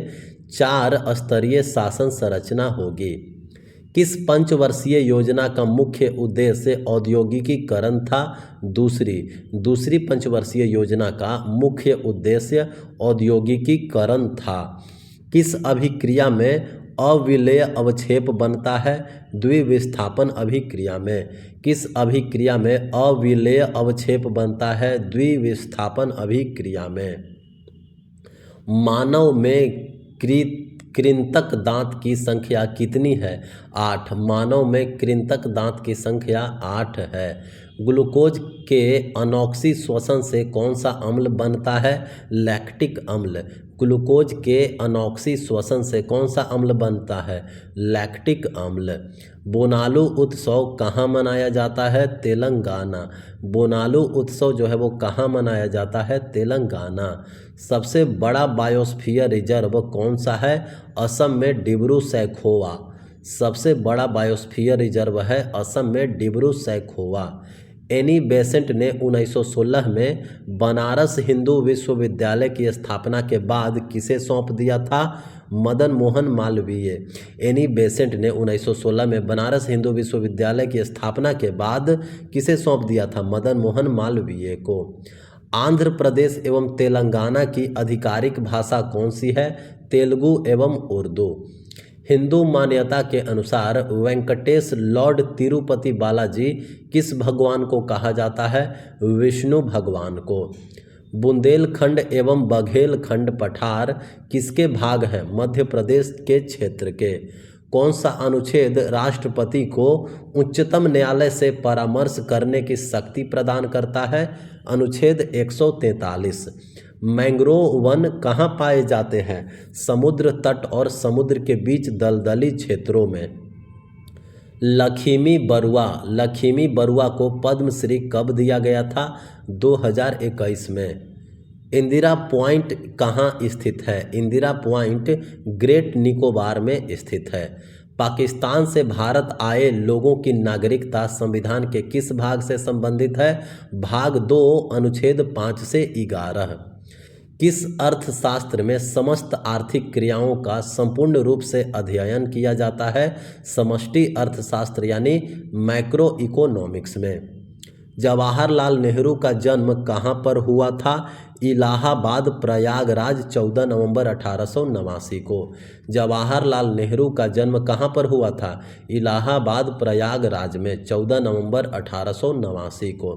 4 स्तरीय शासन संरचना होगी। किस पंचवर्षीय योजना का मुख्य उद्देश्य औद्योगिकीकरण था? दूसरी पंचवर्षीय योजना का मुख्य उद्देश्य औद्योगिकीकरण था। किस अभिक्रिया में अविलेय अवक्षेप बनता है? द्विविस्थापन अभिक्रिया में। किस अभिक्रिया में अविलेय अवक्षेप बनता है? द्विविस्थापन अभिक्रिया में। मानव में कृंतक दांत की संख्या कितनी है? 8। मानव में कृंतक दांत की संख्या 8 है। ग्लूकोज के अनॉक्सी श्वसन से कौन सा अम्ल बनता है? लैक्टिक अम्ल। ग्लूकोज के अनॉक्सी श्वसन से कौन सा अम्ल बनता है? लैक्टिक अम्ल। बोनालू उत्सव कहाँ मनाया जाता है? तेलंगाना। बोनालू उत्सव जो है वो कहाँ मनाया जाता है? तेलंगाना। सबसे बड़ा बायोस्फीयर रिजर्व कौन सा है? असम में डिब्रू सैखोवा। सबसे बड़ा बायोस्फीयर रिजर्व है असम में डिब्रू सैखोवा। एनी बेसेंट ने 1916 में बनारस हिंदू विश्वविद्यालय की स्थापना के बाद किसे सौंप दिया था? मदन मोहन मालवीय। एनी बेसेंट ने 1916 में बनारस हिंदू विश्वविद्यालय की स्थापना के बाद किसे सौंप दिया था? मदन मोहन मालवीय को। आंध्र प्रदेश एवं तेलंगाना की आधिकारिक भाषा कौन सी है? तेलुगु एवं उर्दू। हिंदू मान्यता के अनुसार वेंकटेश लॉर्ड तिरुपति बालाजी किस भगवान को कहा जाता है? विष्णु भगवान को। बुंदेलखंड एवं बघेलखंड पठार किसके भाग हैं? मध्य प्रदेश के क्षेत्र के। कौन सा अनुच्छेद राष्ट्रपति को उच्चतम न्यायालय से परामर्श करने की शक्ति प्रदान करता है? अनुच्छेद 143। मैंग्रोव वन कहाँ पाए जाते हैं? समुद्र तट और समुद्र के बीच दलदली क्षेत्रों में। लखीमी बरुआ को पद्मश्री कब दिया गया था? 2021 में। इंदिरा पॉइंट कहाँ स्थित है? इंदिरा पॉइंट ग्रेट निकोबार में स्थित है। पाकिस्तान से भारत आए लोगों की नागरिकता संविधान के किस भाग से संबंधित है? भाग 2 अनुच्छेद 5 से 11। किस अर्थशास्त्र में समस्त आर्थिक क्रियाओं का संपूर्ण रूप से अध्ययन किया जाता है? समष्टि अर्थशास्त्र यानी मैक्रो इकोनॉमिक्स में। जवाहरलाल नेहरू का जन्म कहाँ पर हुआ था? इलाहाबाद प्रयागराज 14 नवंबर 1889 को। जवाहरलाल नेहरू का जन्म कहाँ पर हुआ था? इलाहाबाद प्रयागराज में 14 नवंबर 1889 को।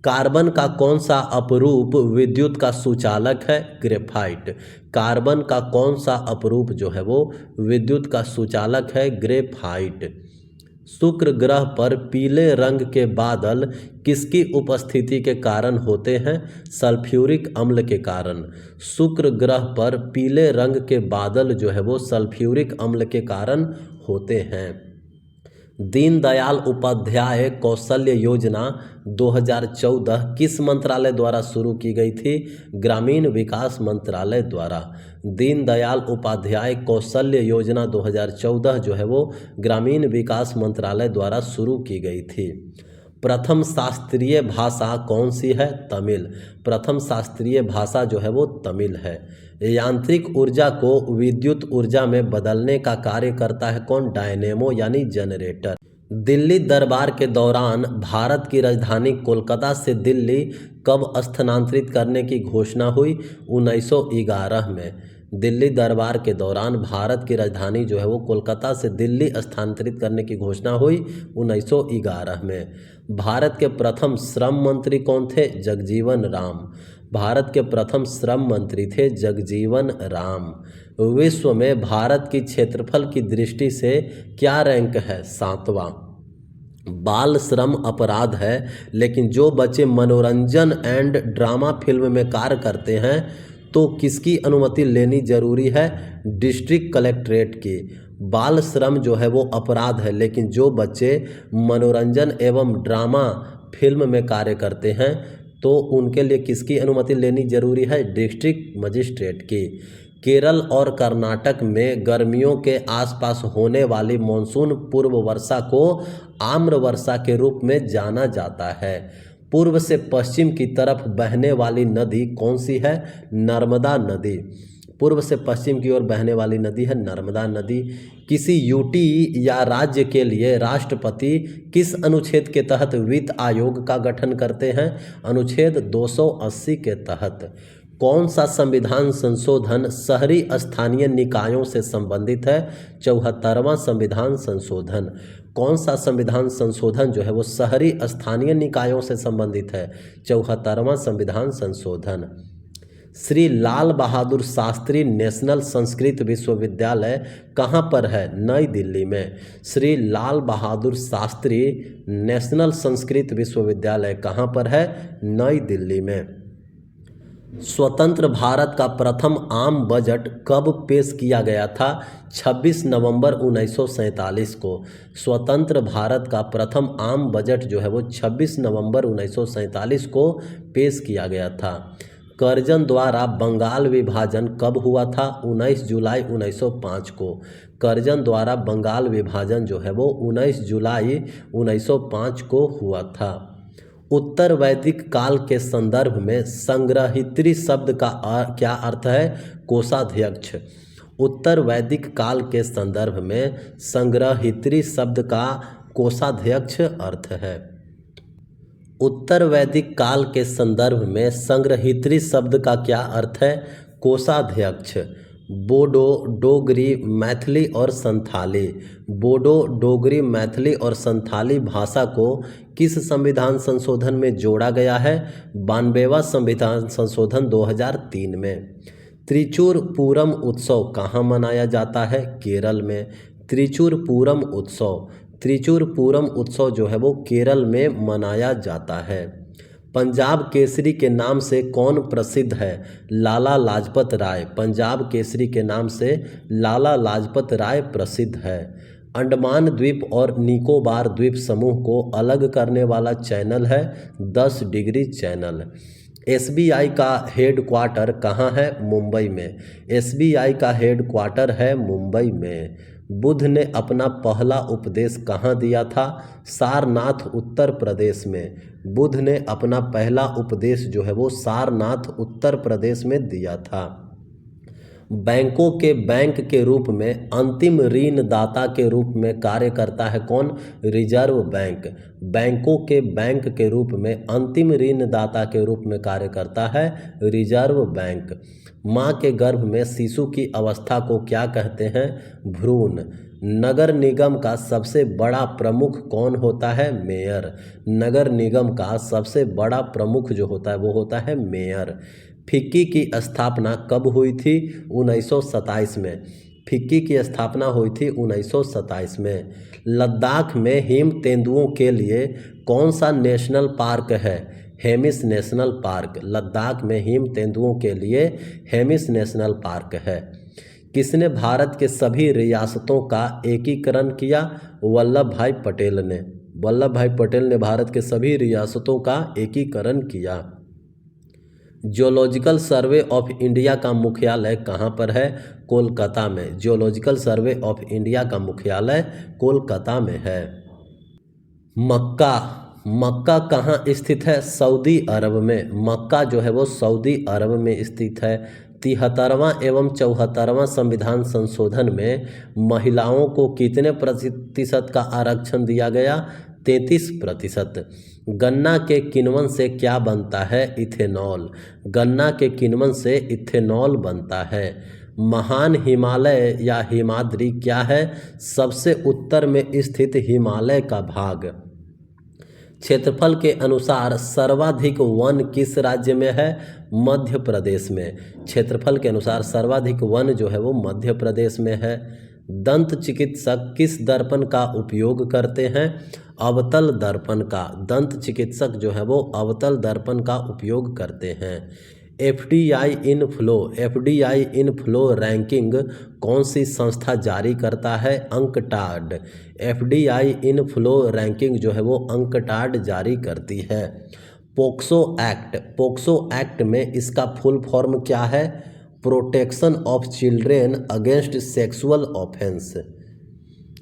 कार्बन का कौन सा अपरूप विद्युत का सुचालक है? ग्रेफाइट। कार्बन का कौन सा अपरूप जो है वो विद्युत का सुचालक है? ग्रेफाइट। शुक्र ग्रह पर पीले रंग के बादल किसकी उपस्थिति के कारण होते हैं? सल्फ्यूरिक अम्ल के कारण। शुक्र ग्रह पर पीले रंग के बादल जो है वो सल्फ्यूरिक अम्ल के कारण होते हैं। दीनदयाल उपाध्याय कौशल्य योजना 2014 किस मंत्रालय द्वारा शुरू की गई थी? ग्रामीण विकास मंत्रालय द्वारा। दीनदयाल उपाध्याय कौशल्य योजना 2014 जो है वो ग्रामीण विकास मंत्रालय द्वारा शुरू की गई थी। प्रथम शास्त्रीय भाषा कौन सी है? तमिल। प्रथम शास्त्रीय भाषा जो है वो तमिल है। यांत्रिक ऊर्जा को विद्युत ऊर्जा में बदलने का कार्य करता है कौन? डायनेमो यानी जनरेटर। दिल्ली दरबार के दौरान भारत की राजधानी कोलकाता से दिल्ली कब स्थानांतरित करने की घोषणा हुई? 1911 में। दिल्ली दरबार के दौरान भारत की राजधानी जो है वो कोलकाता से दिल्ली स्थानांतरित करने की घोषणा हुई 1911 में। भारत के प्रथम श्रम मंत्री कौन थे? जगजीवन राम। भारत के प्रथम श्रम मंत्री थे जगजीवन राम। विश्व में भारत की क्षेत्रफल की दृष्टि से क्या रैंक है? 7वां। बाल श्रम अपराध है, लेकिन जो बच्चे मनोरंजन एंड ड्रामा फिल्म में कार्य करते हैं तो किसकी अनुमति लेनी जरूरी है? डिस्ट्रिक्ट कलेक्ट्रेट की। बाल श्रम जो है वो अपराध है, लेकिन जो बच्चे मनोरंजन एवं ड्रामा फिल्म में कार्य करते हैं तो उनके लिए किसकी अनुमति लेनी जरूरी है? डिस्ट्रिक्ट मजिस्ट्रेट की। केरल और कर्नाटक में गर्मियों के आसपास होने वाली मानसून पूर्व वर्षा को आम्र वर्षा के रूप में जाना जाता है। पूर्व से पश्चिम की तरफ बहने वाली नदी कौन सी है? नर्मदा नदी। पूर्व से पश्चिम की ओर बहने वाली नदी है नर्मदा नदी। किसी यूटी या राज्य के लिए राष्ट्रपति किस अनुच्छेद के तहत वित्त आयोग का गठन करते हैं? अनुच्छेद 280 के तहत। कौन सा संविधान संशोधन शहरी स्थानीय निकायों से संबंधित है? 74वां संविधान संशोधन। कौन सा संविधान संशोधन जो है वो शहरी स्थानीय निकायों से संबंधित है? 74वां संविधान संशोधन। श्री लाल बहादुर शास्त्री नेशनल संस्कृत विश्वविद्यालय कहाँ पर है? नई दिल्ली में। श्री लाल बहादुर शास्त्री नेशनल संस्कृत विश्वविद्यालय कहाँ पर है? नई दिल्ली में। स्वतंत्र भारत का प्रथम आम बजट कब पेश किया गया था? 26 नवंबर 1947 को। स्वतंत्र भारत का प्रथम आम बजट जो है वो 26 नवंबर 1947 को पेश किया गया था। कर्जन द्वारा बंगाल विभाजन कब हुआ था? 19 जुलाई 1905 को। कर्जन द्वारा बंगाल विभाजन जो है वो 19 जुलाई 1905 को हुआ था। उत्तर वैदिक काल के संदर्भ में संग्रहित्री शब्द का क्या अर्थ है? कोषाध्यक्ष। उत्तर वैदिक काल के संदर्भ में संग्रहित्री शब्द का कोषाध्यक्ष अर्थ है। उत्तर वैदिक काल के संदर्भ में संग्रहित्री शब्द का क्या अर्थ है? कोषाध्यक्ष। बोडो, डोगरी, मैथिली और संथाली। बोडो, डोगरी, मैथिली और संथाली भाषा को किस संविधान संशोधन में जोड़ा गया है? 92वां संविधान संशोधन 2003 में। त्रिचूर पूरम उत्सव कहाँ मनाया जाता है? केरल में। त्रिचुर पूरम उत्सव, त्रिचुर पूरम उत्सव जो है वो केरल में मनाया जाता है। पंजाब केसरी के नाम से कौन प्रसिद्ध है? लाला लाजपत राय, पंजाब केसरी के नाम से लाला लाजपत राय प्रसिद्ध है। अंडमान द्वीप और निकोबार द्वीप समूह को अलग करने वाला चैनल है 10 डिग्री चैनल। एसबीआई का हेड क्वार्टर कहाँ है? मुंबई में। एसबीआई का हेड क्वार्टर है मुंबई में। बुद्ध ने अपना पहला उपदेश कहाँ दिया था? सारनाथ, उत्तर प्रदेश में। बुद्ध ने अपना पहला उपदेश जो है वो सारनाथ, उत्तर प्रदेश में दिया था। बैंकों के बैंक के रूप में अंतिम ऋणदाता के रूप में कार्य करता है कौन? Reserve bank. बैंकों के बैंक के रूप में अंतिम ऋणदाता के रूप में कार्य करता है रिजर्व बैंक। माँ के गर्भ में शिशु की अवस्था को क्या कहते हैं? भ्रूण। नगर निगम का सबसे बड़ा प्रमुख कौन होता है? मेयर। नगर निगम का सबसे बड़ा प्रमुख जो होता है वो होता है मेयर। फिक्की की स्थापना कब हुई थी? 1927 में। फिक्की की स्थापना हुई थी 1927 में। लद्दाख में हिम तेंदुओं के लिए कौन सा नेशनल पार्क है? Hemis national park. लद्दाख में हिम तेंदुओं के लिए हेमिस नेशनल पार्क है। किसने भारत के सभी रियासतों का एकीकरण किया? वल्लभ भाई पटेल ने। वल्लभ भाई पटेल ने भारत के सभी रियासतों का एकीकरण किया। जियोलॉजिकल सर्वे ऑफ इंडिया का मुख्यालय कहाँ पर है? कोलकाता में। जियोलॉजिकल सर्वे ऑफ इंडिया का मुख्यालय कोलकाता में है। मक्का, मक्का कहाँ स्थित है? सऊदी अरब में। मक्का जो है वो सऊदी अरब में स्थित है। 73वां एवं 74वां संविधान संशोधन में महिलाओं को कितने प्रतिशत का आरक्षण दिया गया? 33%। गन्ना के किण्वन से क्या बनता है? इथेनॉल। गन्ना के किण्वन से इथेनॉल बनता है। महान हिमालय या हिमाद्री क्या है? सबसे उत्तर में स्थित हिमालय का भाग। क्षेत्रफल के अनुसार सर्वाधिक वन किस राज्य में है? मध्य प्रदेश में। क्षेत्रफल के अनुसार सर्वाधिक वन जो है वो मध्य प्रदेश में है। दंत चिकित्सक किस दर्पण का उपयोग करते हैं? अवतल दर्पण का। दंत चिकित्सक जो है वो अवतल दर्पण का उपयोग करते हैं। एफडीआई इनफ्लो रैंकिंग कौन सी संस्था जारी करता है? अंकटाड। एफडीआई इनफ्लो रैंकिंग जो है वो अंकटाड जारी करती है। पोक्सो एक्ट में इसका फुल फॉर्म क्या है? Protection of children against sexual offence.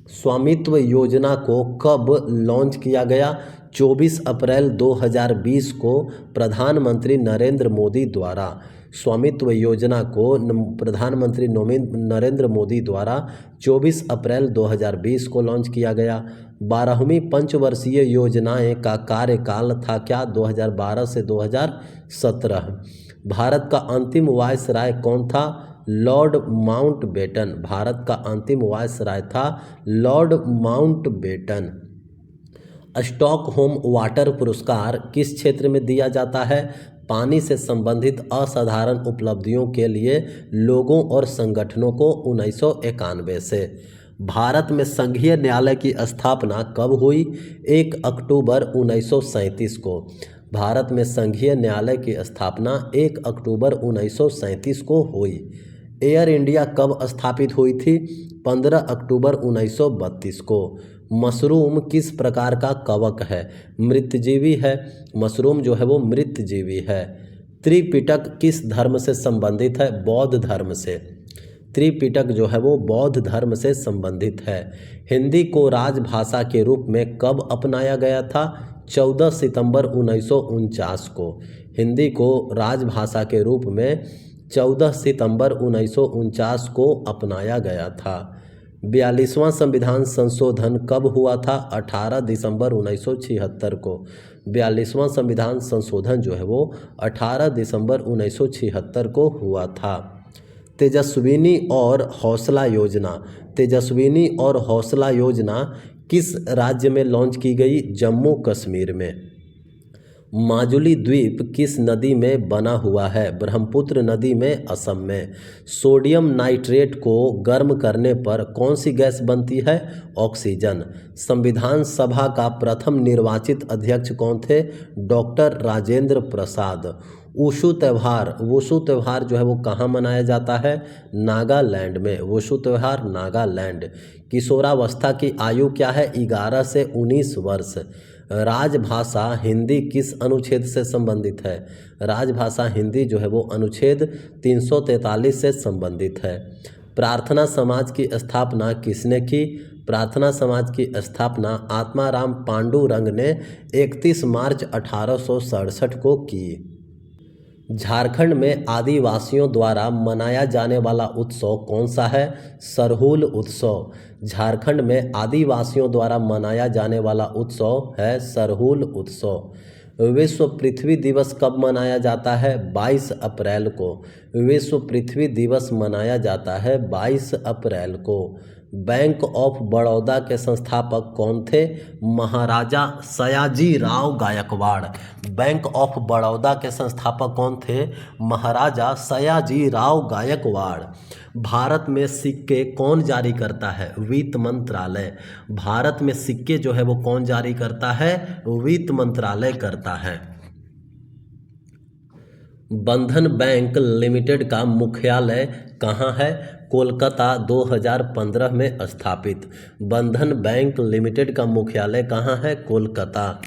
स्वामित्व योजना को कब लॉन्च किया गया? 24 अप्रैल 2020 को प्रधानमंत्री नरेंद्र मोदी द्वारा। स्वामित्व योजना को प्रधानमंत्री नरेंद्र मोदी द्वारा 24 अप्रैल 2020 को लॉन्च किया गया। 12वीं पंचवर्षीय योजनाएं का कार्यकाल था क्या? 2012 से 2017। भारत का अंतिम वायसराय कौन था? Lord Mountbatten. भारत का अंतिम वायसराय था लॉर्ड माउंटबेटन। स्टॉकहोम वाटर पुरस्कार किस क्षेत्र में दिया जाता है? पानी से संबंधित असाधारण उपलब्धियों के लिए लोगों और संगठनों को 1991 से। भारत में संघीय न्यायालय की स्थापना कब हुई? 1 अक्टूबर 1937 को। भारत में संघीय न्यायालय की स्थापना 1 अक्टूबर 1937 को हुई। एयर इंडिया कब स्थापित हुई थी? 15 अक्टूबर 1932 को। मशरूम किस प्रकार का कवक है? मृतजीवी है। मशरूम जो है वो मृतजीवी है। त्रिपिटक किस धर्म से संबंधित है? बौद्ध धर्म से। त्रिपिटक जो है वो बौद्ध धर्म से संबंधित है। हिंदी को राजभाषा के रूप में कब अपनाया गया था? 14 सितंबर 1949 को। हिंदी को राजभाषा के रूप में 14 सितंबर 1949 को अपनाया गया था। 42वां संविधान संशोधन कब हुआ था? 18 दिसंबर 1976 को। 42वां संविधान संशोधन जो है वो 18 दिसंबर 1976 को हुआ था। तेजस्विनी और हौसला योजना। तेजस्विनी और हौसला योजना किस राज्य में लॉन्च की गई? जम्मू कश्मीर में। माजुली द्वीप किस नदी में बना हुआ है? ब्रह्मपुत्र नदी में, असम में। सोडियम नाइट्रेट को गर्म करने पर कौन सी गैस बनती है? ऑक्सीजन। संविधान सभा का प्रथम निर्वाचित अध्यक्ष कौन थे? डॉक्टर राजेंद्र प्रसाद। वुशु त्यौहार जो है वो कहाँ मनाया जाता है? नागालैंड में। वुशु त्यौहार नागालैंड। किशोरावस्था की आयु क्या है? 11 से 19 वर्ष। राजभाषा हिंदी किस अनुच्छेद से संबंधित है? राजभाषा हिंदी जो है वो अनुच्छेद 343 से संबंधित है। प्रार्थना समाज की स्थापना किसने की? प्रार्थना समाज की स्थापना आत्माराम पांडुरंग ने 31 मार्च 1867 को की। झारखंड में आदिवासियों द्वारा मनाया जाने वाला उत्सव कौन सा है? सरहुल उत्सव। झारखंड में आदिवासियों द्वारा मनाया जाने वाला उत्सव है सरहुल उत्सव। विश्व पृथ्वी दिवस कब मनाया जाता है? 22 अप्रैल को। विश्व पृथ्वी दिवस मनाया जाता है 22 अप्रैल को। बैंक ऑफ बड़ौदा के संस्थापक कौन थे? महाराजा सयाजीराव गायकवाड़। बैंक ऑफ बड़ौदा के संस्थापक कौन थे? महाराजा सयाजीराव गायकवाड़। भारत में सिक्के कौन जारी करता है? वित्त मंत्रालय। भारत में सिक्के जो है वो कौन जारी करता है? वित्त मंत्रालय करता है। बंधन बैंक लिमिटेड का मुख्यालय कहाँ है? कोलकाता। 2015 में स्थापित। बंधन बैंक लिमिटेड का मुख्यालय कहाँ है? कोलकाता।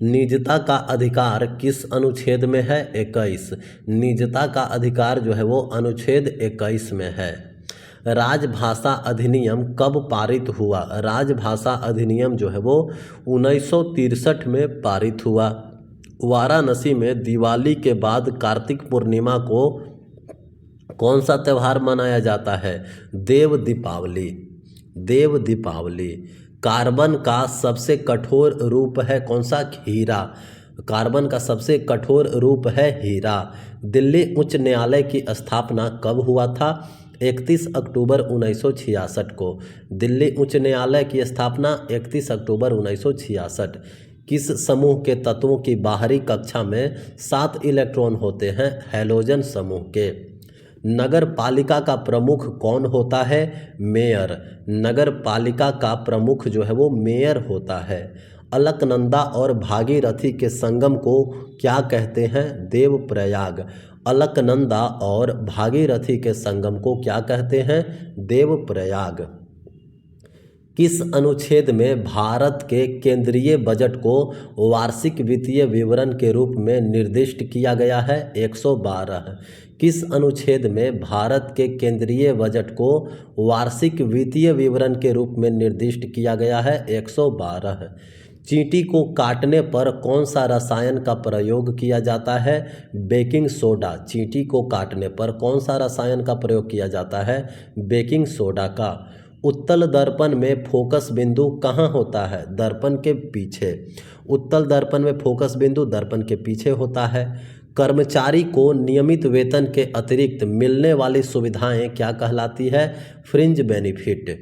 निजता का अधिकार किस अनुच्छेद में है? 21। निजता का अधिकार जो है वो अनुच्छेद 21 में है। राजभाषा अधिनियम कब पारित हुआ? राजभाषा अधिनियम जो है वो 1963 में पारित हुआ। वाराणसी में दिवाली के बाद कार्तिक पूर्णिमा को कौन सा त्यौहार मनाया जाता है? देव दीपावली। देव दीपावली। कार्बन का सबसे कठोर रूप है कौन सा? हीरा। कार्बन का सबसे कठोर रूप है हीरा। दिल्ली उच्च न्यायालय की स्थापना कब हुआ था? 31 अक्टूबर 1966 को। दिल्ली उच्च न्यायालय की स्थापना 31 अक्टूबर 1966। किस समूह के तत्वों की बाहरी कक्षा में 7 इलेक्ट्रॉन होते हैं? हैलोजन समूह के। नगर पालिका का प्रमुख कौन होता है? मेयर। नगर पालिका का प्रमुख जो है वो मेयर होता है। अलकनंदा और भागीरथी के संगम को क्या कहते हैं? देवप्रयाग। अलकनंदा और भागीरथी के संगम को क्या कहते हैं? देवप्रयाग। किस अनुच्छेद में भारत के केंद्रीय बजट को वार्षिक वित्तीय विवरण के रूप में निर्दिष्ट किया गया है? 112। किस अनुच्छेद में भारत के केंद्रीय बजट को वार्षिक वित्तीय विवरण के रूप में निर्दिष्ट किया गया है? 112। चींटी को काटने पर कौन सा रसायन का प्रयोग किया जाता है? Baking soda. चींटी को काटने पर कौन सा रसायन का प्रयोग किया जाता है? बेकिंग सोडा का। उत्तल दर्पण में फोकस बिंदु कहाँ होता है? दर्पण के पीछे। उत्तल दर्पण में फोकस बिंदु दर्पण के पीछे होता है। कर्मचारी को नियमित वेतन के अतिरिक्त मिलने वाली सुविधाएं क्या कहलाती है? Fringe benefit.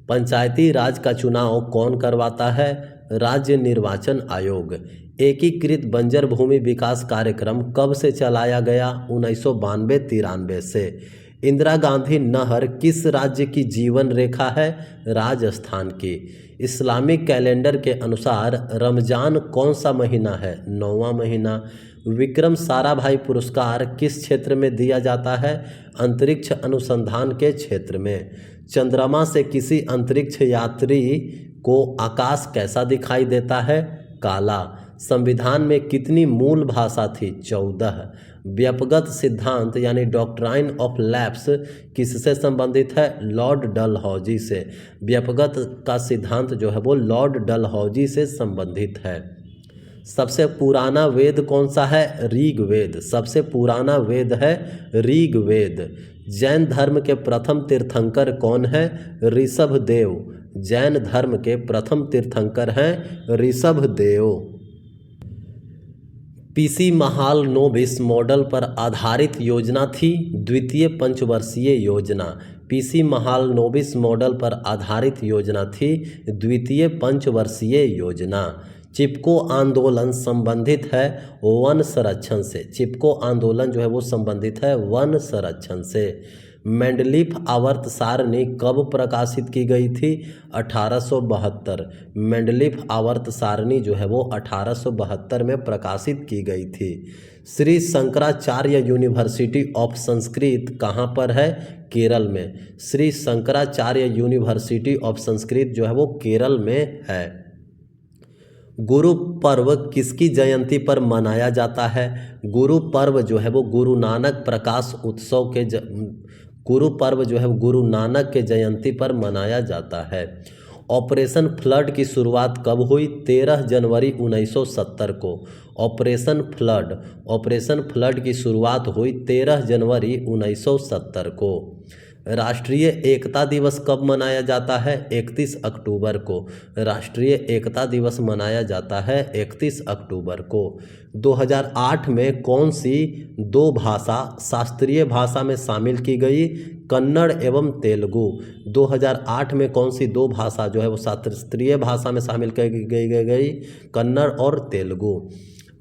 पंचायती राज का चुनाव कौन करवाता है? राज्य निर्वाचन आयोग। एकीकृत बंजर भूमि विकास कार्यक्रम कब से चलाया गया? 1992-93 से। इंदिरा गांधी नहर किस राज्य की जीवन रेखा है? राजस्थान की। इस्लामिक कैलेंडर के अनुसार रमजान कौन सा महीना है? 9वां महीना। विक्रम साराभाई पुरस्कार किस क्षेत्र में दिया जाता है? अंतरिक्ष अनुसंधान के क्षेत्र में। चंद्रमा से किसी अंतरिक्ष यात्री को आकाश कैसा दिखाई देता है? काला। संविधान में कितनी मूल भाषा थी? 14। व्यापगत सिद्धांत यानी डॉक्ट्राइन ऑफ लैप्स किससे संबंधित है? लॉर्ड डलहौजी से। व्यापगत का सिद्धांत जो है वो लॉर्ड डलहौजी से संबंधित है। सबसे पुराना वेद कौन सा है? ऋग्वेद। सबसे पुराना वेद है ऋग्वेद। जैन धर्म के प्रथम तीर्थंकर कौन है? ऋषभदेव। जैन धर्म के प्रथम तीर्थंकर हैं ऋषभदेव। पीसी महालनोबिस मॉडल पर आधारित योजना थी? द्वितीय पंचवर्षीय योजना। पीसी महालनोबिस मॉडल पर आधारित योजना थी द्वितीय पंचवर्षीय योजना। चिपको आंदोलन संबंधित है वन संरक्षण से। चिपको आंदोलन जो है वो संबंधित है वन संरक्षण से। मेंडलीफ आवर्त सारणी कब प्रकाशित की गई थी? 1872। मेंडलीफ आवर्त सारणी जो है वो 1872 में प्रकाशित की गई थी। श्री शंकराचार्य यूनिवर्सिटी ऑफ संस्कृत कहाँ पर है? केरल में। श्री शंकराचार्य यूनिवर्सिटी ऑफ संस्कृत जो है वो केरल में है। गुरु पर्व किसकी जयंती पर मनाया जाता है? गुरु पर्व जो है वो गुरु नानक प्रकाश उत्सव के गुरु पर्व जो है वो गुरु नानक के जयंती पर मनाया जाता है। ऑपरेशन फ्लड की शुरुआत कब हुई? 13 जनवरी 1970 को। ऑपरेशन फ्लड की शुरुआत हुई 13 जनवरी 1970 को। राष्ट्रीय एकता दिवस कब मनाया जाता है? 31 अक्टूबर को। राष्ट्रीय एकता दिवस मनाया जाता है 31 अक्टूबर को। 2008 में कौन सी दो भाषा शास्त्रीय भाषा में शामिल की गई? कन्नड़ एवं तेलुगु। 2008 में कौन सी दो भाषा जो है वो शास्त्रीय भाषा में शामिल की गई? कन्नड़ और तेलुगु।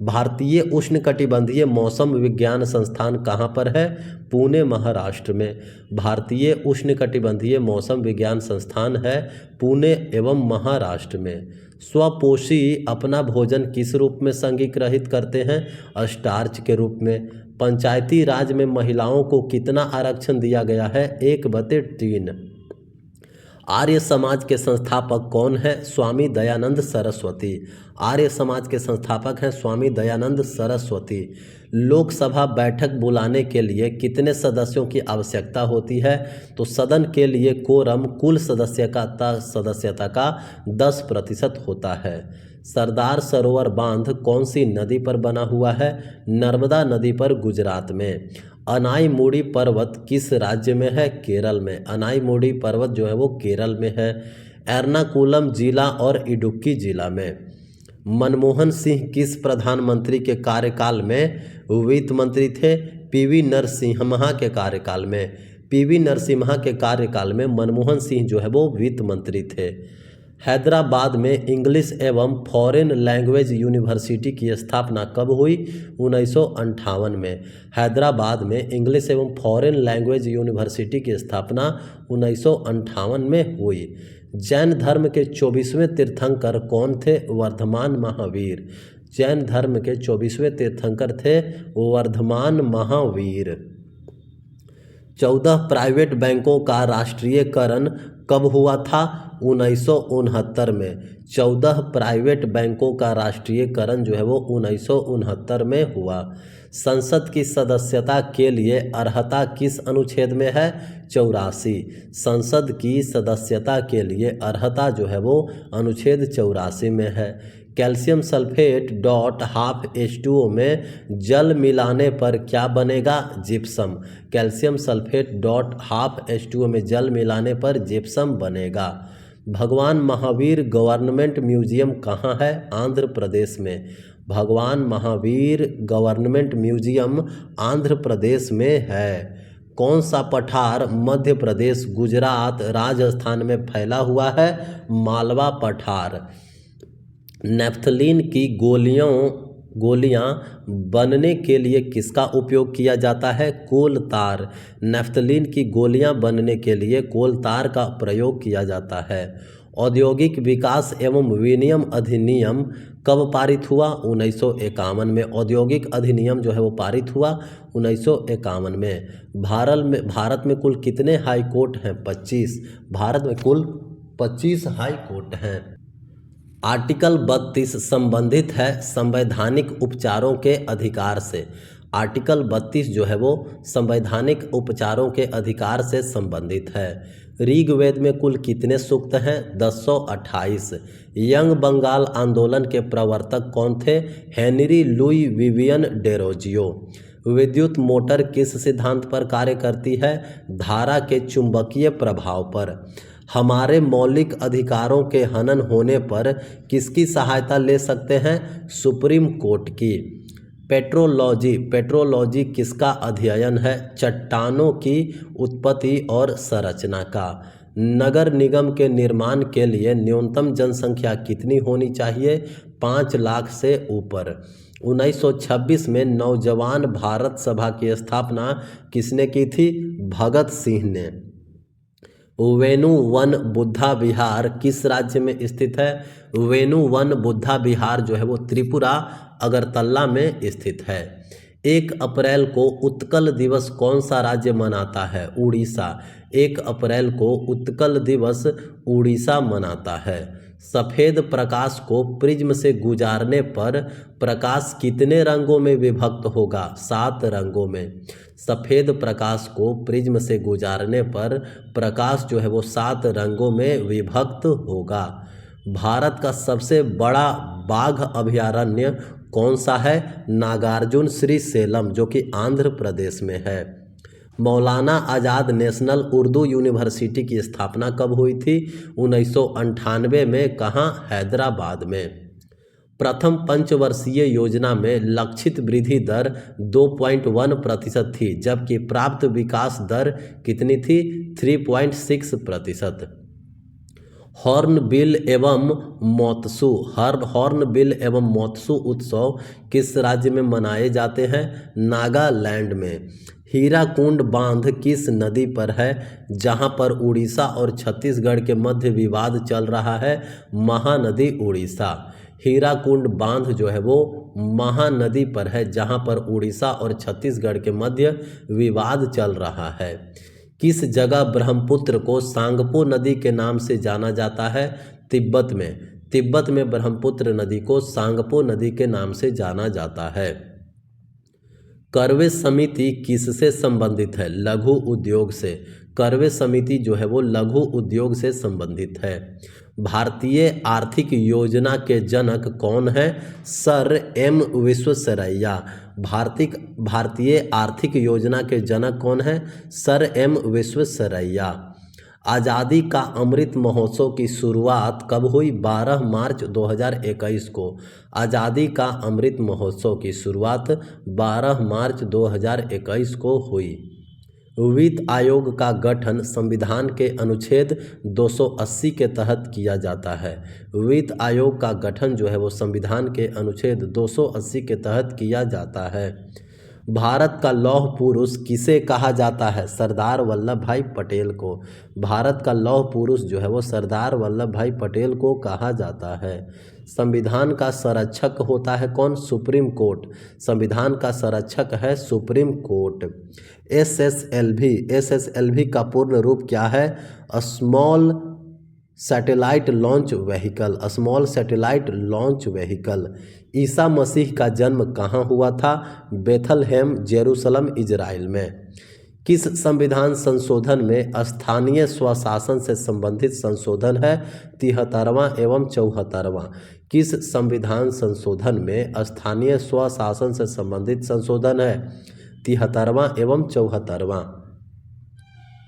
भारतीय उष्णकटिबंधीय मौसम विज्ञान संस्थान कहाँ पर है? पुणे, महाराष्ट्र में। भारतीय उष्णकटिबंधीय मौसम विज्ञान संस्थान है पुणे एवं महाराष्ट्र में। स्वपोषी अपना भोजन किस रूप में संग्रहित करते हैं? स्टार्च के रूप में। पंचायती राज में महिलाओं को कितना आरक्षण दिया गया है? 1/3। आर्य समाज के संस्थापक कौन है? स्वामी दयानंद सरस्वती। आर्य समाज के संस्थापक हैं स्वामी दयानंद सरस्वती। लोकसभा बैठक बुलाने के लिए कितने सदस्यों की आवश्यकता होती है? तो सदन के लिए कोरम कुल सदस्यता का 10% होता है। सरदार सरोवर बांध कौन सी नदी पर बना हुआ है? नर्मदा नदी पर, गुजरात में। अनाईमुड़ी पर्वत किस राज्य में है? केरल में। अनाईमुड़ी पर्वत जो है वो केरल में है। एर्नाकुलम जिला और इडुक्की जिला में। मनमोहन सिंह किस प्रधानमंत्री के कार्यकाल में वित्त मंत्री थे? पीवी नरसिम्हा के कार्यकाल में। पीवी नरसिम्हा के कार्यकाल में मनमोहन सिंह जो है वो वित्त मंत्री थे। हैदराबाद में इंग्लिश एवं फॉरेन लैंग्वेज यूनिवर्सिटी की स्थापना कब हुई? 1958 में। हैदराबाद में इंग्लिश एवं फॉरेन लैंग्वेज यूनिवर्सिटी की स्थापना 1958 में हुई। जैन धर्म के 24वें तीर्थंकर कौन थे? वर्धमान महावीर। जैन धर्म के 24वें तीर्थंकर थे वर्धमान महावीर। 14 प्राइवेट बैंकों का राष्ट्रीयकरण कब हुआ था? 1969 में। 14 प्राइवेट बैंकों का राष्ट्रीयकरण जो है वो 1969 में हुआ। संसद की सदस्यता के लिए अर्हता किस अनुच्छेद में है? 84। संसद की सदस्यता के लिए अर्हता जो है वो अनुच्छेद 84 में है। कैल्शियम सल्फेट .12H2O में जल मिलाने पर क्या बनेगा? जिप्सम। कैल्शियम सल्फेट .12H2O में जल मिलाने पर जिप्सम बनेगा। भगवान महावीर गवर्नमेंट म्यूजियम कहाँ है? आंध्र प्रदेश में। भगवान महावीर गवर्नमेंट म्यूजियम आंध्र प्रदेश में है। कौन सा पठार मध्य प्रदेश, गुजरात, राजस्थान में फैला हुआ है? मालवा पठार। नेफ्थलीन की गोलियां बनने के लिए किसका उपयोग किया जाता है? कोल तार। नेफ्थलीन की गोलियां बनने के लिए कोल तार का प्रयोग किया जाता है। औद्योगिक विकास एवं विनियम अधिनियम कब पारित हुआ? 1951 में। औद्योगिक अधिनियम जो है वो पारित हुआ 1951 में। भारत में कुल कितने हाई कोर्ट हैं? 25। भारत में कुल 25 हाई कोर्ट हैं। आर्टिकल 32 संबंधित है संवैधानिक उपचारों के अधिकार से। आर्टिकल 32 जो है वो संवैधानिक उपचारों के अधिकार से संबंधित है। ऋग्वेद में कुल कितने सूक्त हैं? 1028। यंग बंगाल आंदोलन के प्रवर्तक कौन थे? Henry Louis Vivian Derozio. विद्युत मोटर किस सिद्धांत पर कार्य करती है? धारा के चुंबकीय प्रभाव पर। हमारे मौलिक अधिकारों के हनन होने पर किसकी सहायता ले सकते हैं? सुप्रीम कोर्ट की। पेट्रोलॉजी किसका अध्ययन है? चट्टानों की उत्पत्ति और संरचना का। नगर निगम के निर्माण के लिए न्यूनतम जनसंख्या कितनी होनी चाहिए? 5 लाख से ऊपर। 1926 में नौजवान भारत सभा की स्थापना किसने की थी? भगत सिंह ने। वेणु वन बुद्धा विहार किस राज्य में स्थित है? वेणु वन बुद्धा विहार जो है वो त्रिपुरा अगरतला में स्थित है। 1 अप्रैल को उत्कल दिवस कौन सा राज्य मनाता है? उड़ीसा। 1 अप्रैल को उत्कल दिवस उड़ीसा मनाता है। सफ़ेद प्रकाश को प्रिज्म से गुजारने पर प्रकाश कितने रंगों में विभक्त होगा? 7 रंगों में। सफ़ेद प्रकाश को प्रिज्म से गुजारने पर प्रकाश जो है वो 7 रंगों में विभक्त होगा। भारत का सबसे बड़ा बाघ अभयारण्य कौन सा है? नागार्जुन श्री सेलम, जो कि आंध्र प्रदेश में है। मौलाना आज़ाद नेशनल उर्दू यूनिवर्सिटी की स्थापना कब हुई थी? 1998 में। कहाँ? हैदराबाद में। प्रथम पंचवर्षीय योजना में लक्षित वृद्धि दर 2.1% थी, जबकि प्राप्त विकास दर कितनी थी? 3.6%। हॉर्नबिल एवं मत्स्यु उत्सव किस राज्य में मनाए जाते हैं? नागालैंड में। हीराकुंड बांध किस नदी पर है, जहां पर उड़ीसा और छत्तीसगढ़ के मध्य विवाद चल रहा है? महानदी उड़ीसा। हीराकुंड बांध जो है वो महानदी पर है, जहां पर उड़ीसा और छत्तीसगढ़ के मध्य विवाद चल रहा है। किस जगह ब्रह्मपुत्र को सांगपो नदी के नाम से जाना जाता है? तिब्बत में। तिब्बत में ब्रह्मपुत्र नदी को सांगपो नदी के नाम से जाना जाता है। करवे समिति किससे संबंधित है? लघु उद्योग से। करवे समिति जो है वो लघु उद्योग से संबंधित है। भारतीय आर्थिक योजना के जनक कौन है? Sir M Visvesvaraya. भारतीय आर्थिक योजना के जनक कौन है? Sir M Visvesvaraya. आज़ादी का अमृत महोत्सव की शुरुआत कब हुई? 12 मार्च 2021 को। आज़ादी का अमृत महोत्सव की शुरुआत 12 मार्च 2021 को हुई। वित्त आयोग का गठन संविधान के अनुच्छेद 280 के तहत किया जाता है। वित्त आयोग का गठन जो है वो संविधान के अनुच्छेद 280 के तहत किया जाता है। भारत का लौह पुरुष किसे कहा जाता है? सरदार वल्लभ भाई पटेल को। भारत का लौह पुरुष जो है वो सरदार वल्लभ भाई पटेल को कहा जाता है। संविधान का संरक्षक होता है कौन? Supreme court. संविधान का संरक्षक है सुप्रीम कोर्ट। एसएसएलवी का पूर्ण रूप क्या है? Small satellite launch vehicle. Small satellite launch vehicle. ईसा मसीह का जन्म कहाँ हुआ था? बेथलहेम, जेरूसलम, इजराइल में। किस संविधान संशोधन में स्थानीय स्वशासन से संबंधित संशोधन है? 73वां एवं 74वां। किस संविधान संशोधन में स्थानीय स्वशासन से संबंधित संशोधन है? 73वां एवं 74वां।